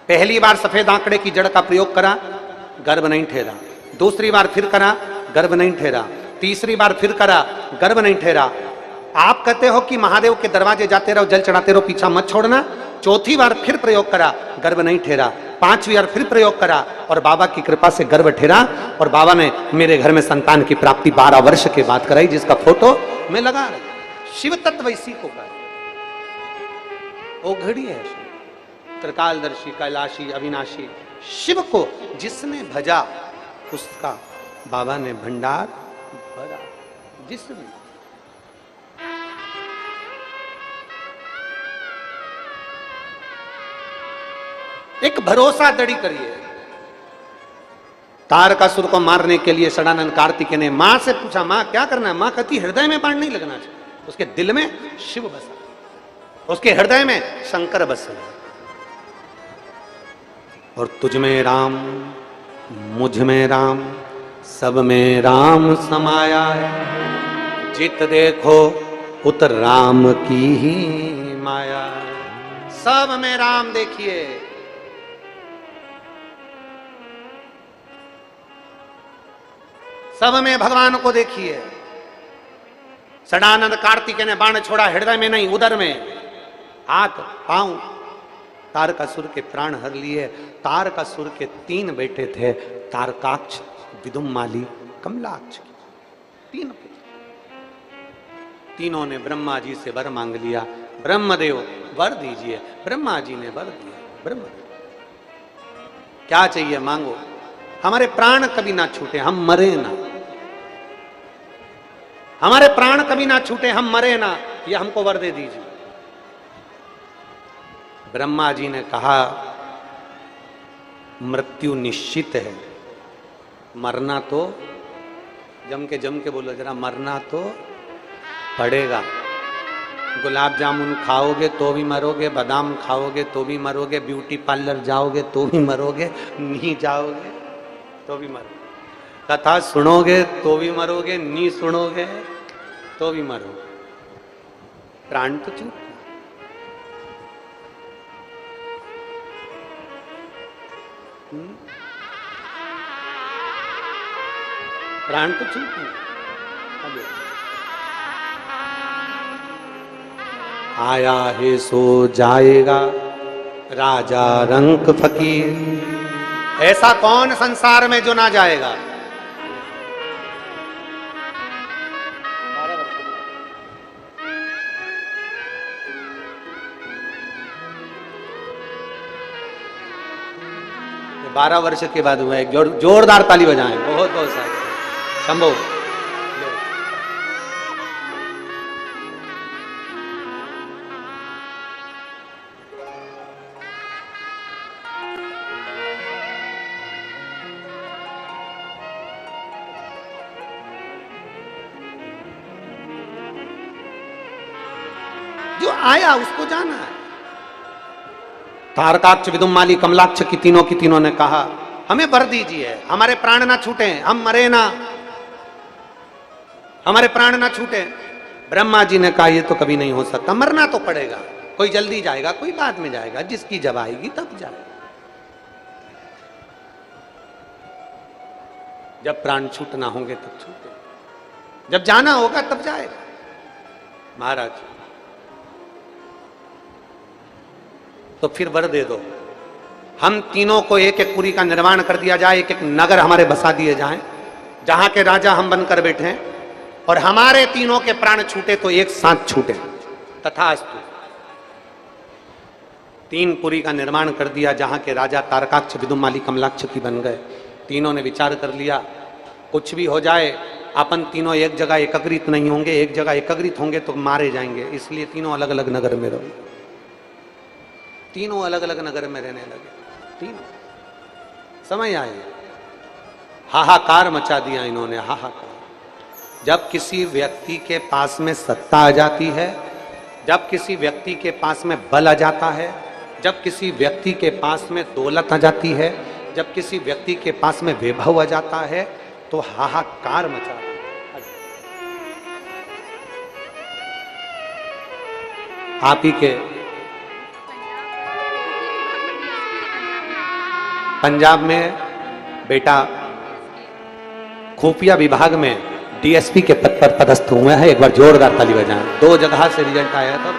पहली बार सफेद आंकड़े की जड़ का प्रयोग करा, गर्भ नहीं ठहरा। दूसरी बार फिर करा, गर्भ नहीं ठहरा। तीसरी बार फिर करा, गर्भ नहीं ठहरा। आप कहते हो कि महादेव के दरवाजे जाते रहो, जल चढ़ाते रहो, पीछा मत छोड़ना। चौथी बार फिर प्रयोग करा, गर्भ नहीं ठहरा। 5वीं बार फिर प्रयोग करा और बाबा की कृपा से गर्भ ठहरा। और बाबा ने मेरे घर में संतान की प्राप्ति 12 वर्ष के बाद कराई, जिसका फोटो मैं लगा रही। शिव तत्व इसी को कर, वो घड़ी है त्रिकालदर्शी, कैलाशी, अविनाशी। शिव को जिसने भजा उसका बाबा ने भंडार भरा। जिसने एक भरोसा दड़ी करिए। तारकासुर को मारने के लिए षडानंद कार्तिकेय ने मां से पूछा, मां क्या करना है? मां कहती हृदय में बाण नहीं लगना चाहिए। उसके दिल में शिव बसा, उसके हृदय में शंकर बसे। और तुझ में राम, मुझ में राम, सब में राम समाया है। जित देखो उत राम की ही माया। सब में राम देखिए। सब में भगवान को देखिए। षडानंद कार्तिकेय ने बाण छोड़ा, हृदय में नहीं, उदर में। हाथ पांव, तारकासुर के प्राण हर लिए। तारकासुर के 3 बेटे थे, तारकाक्ष, विदुम्माली, कमलाक्ष। 3 बेटे। तीनों ने ब्रह्मा जी से वर मांग लिया। ब्रह्मदेव वर दीजिए। ब्रह्मा जी ने वर दिया। ब्रह्मदेव क्या चाहिए मांगो, हमारे प्राण कभी ना छूटे, हम मरे ना। हमारे प्राण कभी ना छूटे, हम मरे ना, ये हमको वर दे दीजिए। ब्रह्मा जी ने कहा मृत्यु निश्चित है, मरना तो जम के बोलो जरा, मरना तो पड़ेगा। गुलाब जामुन खाओगे तो भी मरोगे, बादाम खाओगे तो भी मरोगे, ब्यूटी पार्लर जाओगे तो भी मरोगे, नहीं जाओगे तो भी मरोगे, कथा सुनोगे तो भी मरोगे, नहीं सुनोगे तो भी मरोगे। प्राण तो छूट, प्राण तो छूट नहीं। आया है सो जाएगा, राजा रंक फकीर। ऐसा कौन संसार में जो ना जाएगा? ये 12 वर्ष के बाद हुआ है। जोरदार ताली बजाएं, बहुत बहुत सारे। शंभो जो आया उसको जाना है। तारकाक्ष, विदुम्माली, कमलाक्ष की तीनों ने कहा हमें वर दीजिए, हमारे प्राण ना छूटे, हम मरे ना, हमारे प्राण ना छूटे। ब्रह्मा जी ने कहा ये तो कभी नहीं हो सकता, मरना तो पड़ेगा। कोई जल्दी जाएगा, कोई बाद में जाएगा, जिसकी जब आएगी तब जाएगा। जब प्राण छूटना होंगे तब छूटे, जब जाना होगा तब जाएगा। महाराज तो फिर वर दे दो, हम तीनों को एक एक पुरी का निर्माण कर दिया जाए, एक एक नगर हमारे बसा दिए जाएं, जहां के राजा हम बनकर बैठे हैं, और हमारे तीनों के प्राण छूटे तो एक साथ छूटे। तथास्तु। 3 पुरी का निर्माण कर दिया, जहां के राजा तारकाक्ष, विदुमाली, कमलाक्ष की बन गए। तीनों ने विचार कर लिया, कुछ भी हो जाए अपन तीनों एक जगह एकत्रित नहीं होंगे, एक जगह एकत्रित होंगे तो मारे जाएंगे, इसलिए तीनों अलग अलग नगर में रहो। तीनों अलग अलग नगर में रहने लगे। तीनों समय आए, हाहाकार मचा दिया इन्होंने, हाहाकार। जब किसी व्यक्ति के पास में सत्ता आ जाती है, जब किसी व्यक्ति के पास में बल आ जाता है, जब किसी व्यक्ति के पास में दौलत आ जाती है, जब किसी व्यक्ति के पास में वैभव आ जाता है, तो हाहाकार मचा दिया। आप ही के पंजाब में बेटा खुफिया विभाग में डीएसपी के पद पर पदस्थ हुए हैं। एक बार जोरदार ताली बजाएं। 2 जगह से रिजल्ट आया था।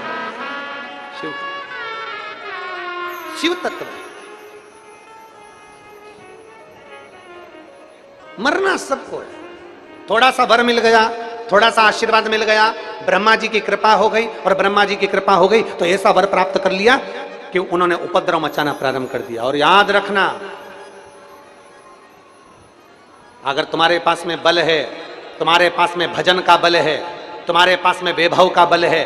शिव तत्व मरना सबको है। थोड़ा सा वर मिल गया, थोड़ा सा आशीर्वाद मिल गया, ब्रह्मा जी की कृपा हो गई, और ब्रह्मा जी की कृपा हो गई तो ऐसा वर प्राप्त कर लिया कि उन्होंने उपद्रव मचाना प्रारंभ कर दिया। और याद रखना, अगर तुम्हारे पास में बल है, तुम्हारे पास में भजन का बल है, तुम्हारे पास में वैभव का बल है,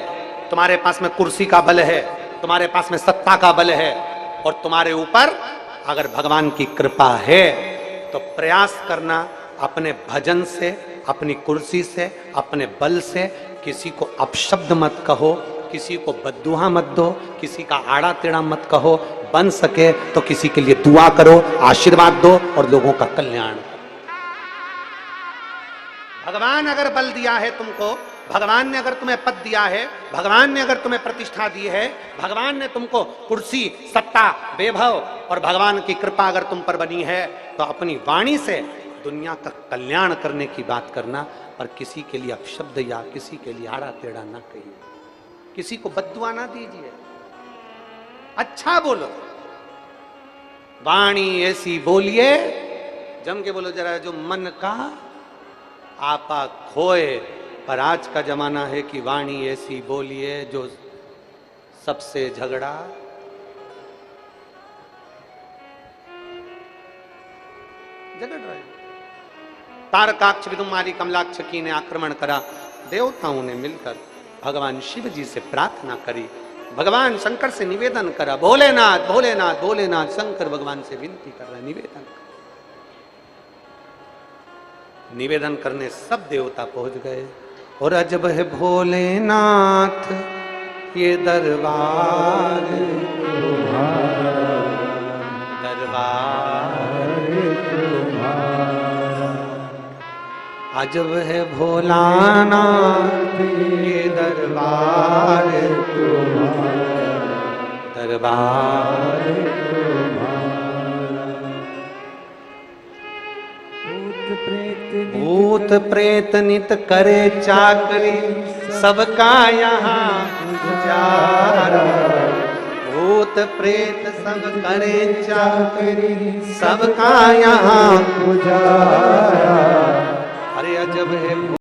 तुम्हारे पास में कुर्सी का बल है, तुम्हारे पास में सत्ता का बल है, और तुम्हारे ऊपर अगर भगवान की कृपा है, तो प्रयास करना अपने भजन से, अपनी कुर्सी से, अपने बल से किसी को अपशब्द मत कहो, किसी को बद्दुआ मत दो, किसी का आड़ा टेढ़ा मत कहो। बन सके तो किसी के लिए दुआ करो, आशीर्वाद दो और लोगों का कल्याण। भगवान अगर बल दिया है तुमको, भगवान ने अगर तुम्हें पद दिया है, भगवान ने अगर तुम्हें प्रतिष्ठा दी है, भगवान ने तुमको कुर्सी, सत्ता, वैभव और भगवान की कृपा अगर तुम पर बनी है, तो अपनी वाणी से दुनिया का कल्याण करने की बात करना, और किसी के लिए अपशब्द या किसी के लिए आड़ा टेढ़ा ना कहिए, किसी को बद्दुआ ना दीजिए, अच्छा बोलो। वाणी ऐसी बोलिए, जम के बोलो जरा, जो मन का आपा खोए। पर आज का जमाना है कि वाणी ऐसी बोलिए जो सबसे झगड़ा, झगड़ रहे। तारकाक्ष, विदुमाली, कमलाक्ष की ने आक्रमण करा। देवताओं ने मिलकर भगवान शिव जी से प्रार्थना करी, भगवान शंकर से निवेदन करा, भोलेनाथ भोलेनाथ भोलेनाथ। शंकर भगवान से विनती कर रहे, निवेदन करने सब देवता पहुंच गए। और अजब है भोलेनाथ ये दरबार तुम्हारा, दरबार तुम्हारा। अजब है भोलानाथ ये दरबार तुम्हारा, दरबार भूत प्रेत नित करे चाकरी, सबका यहाँ गुजारा। भूत प्रेत सब करे चाकरी, सबका यहाँ गुजारा। अरे अजब है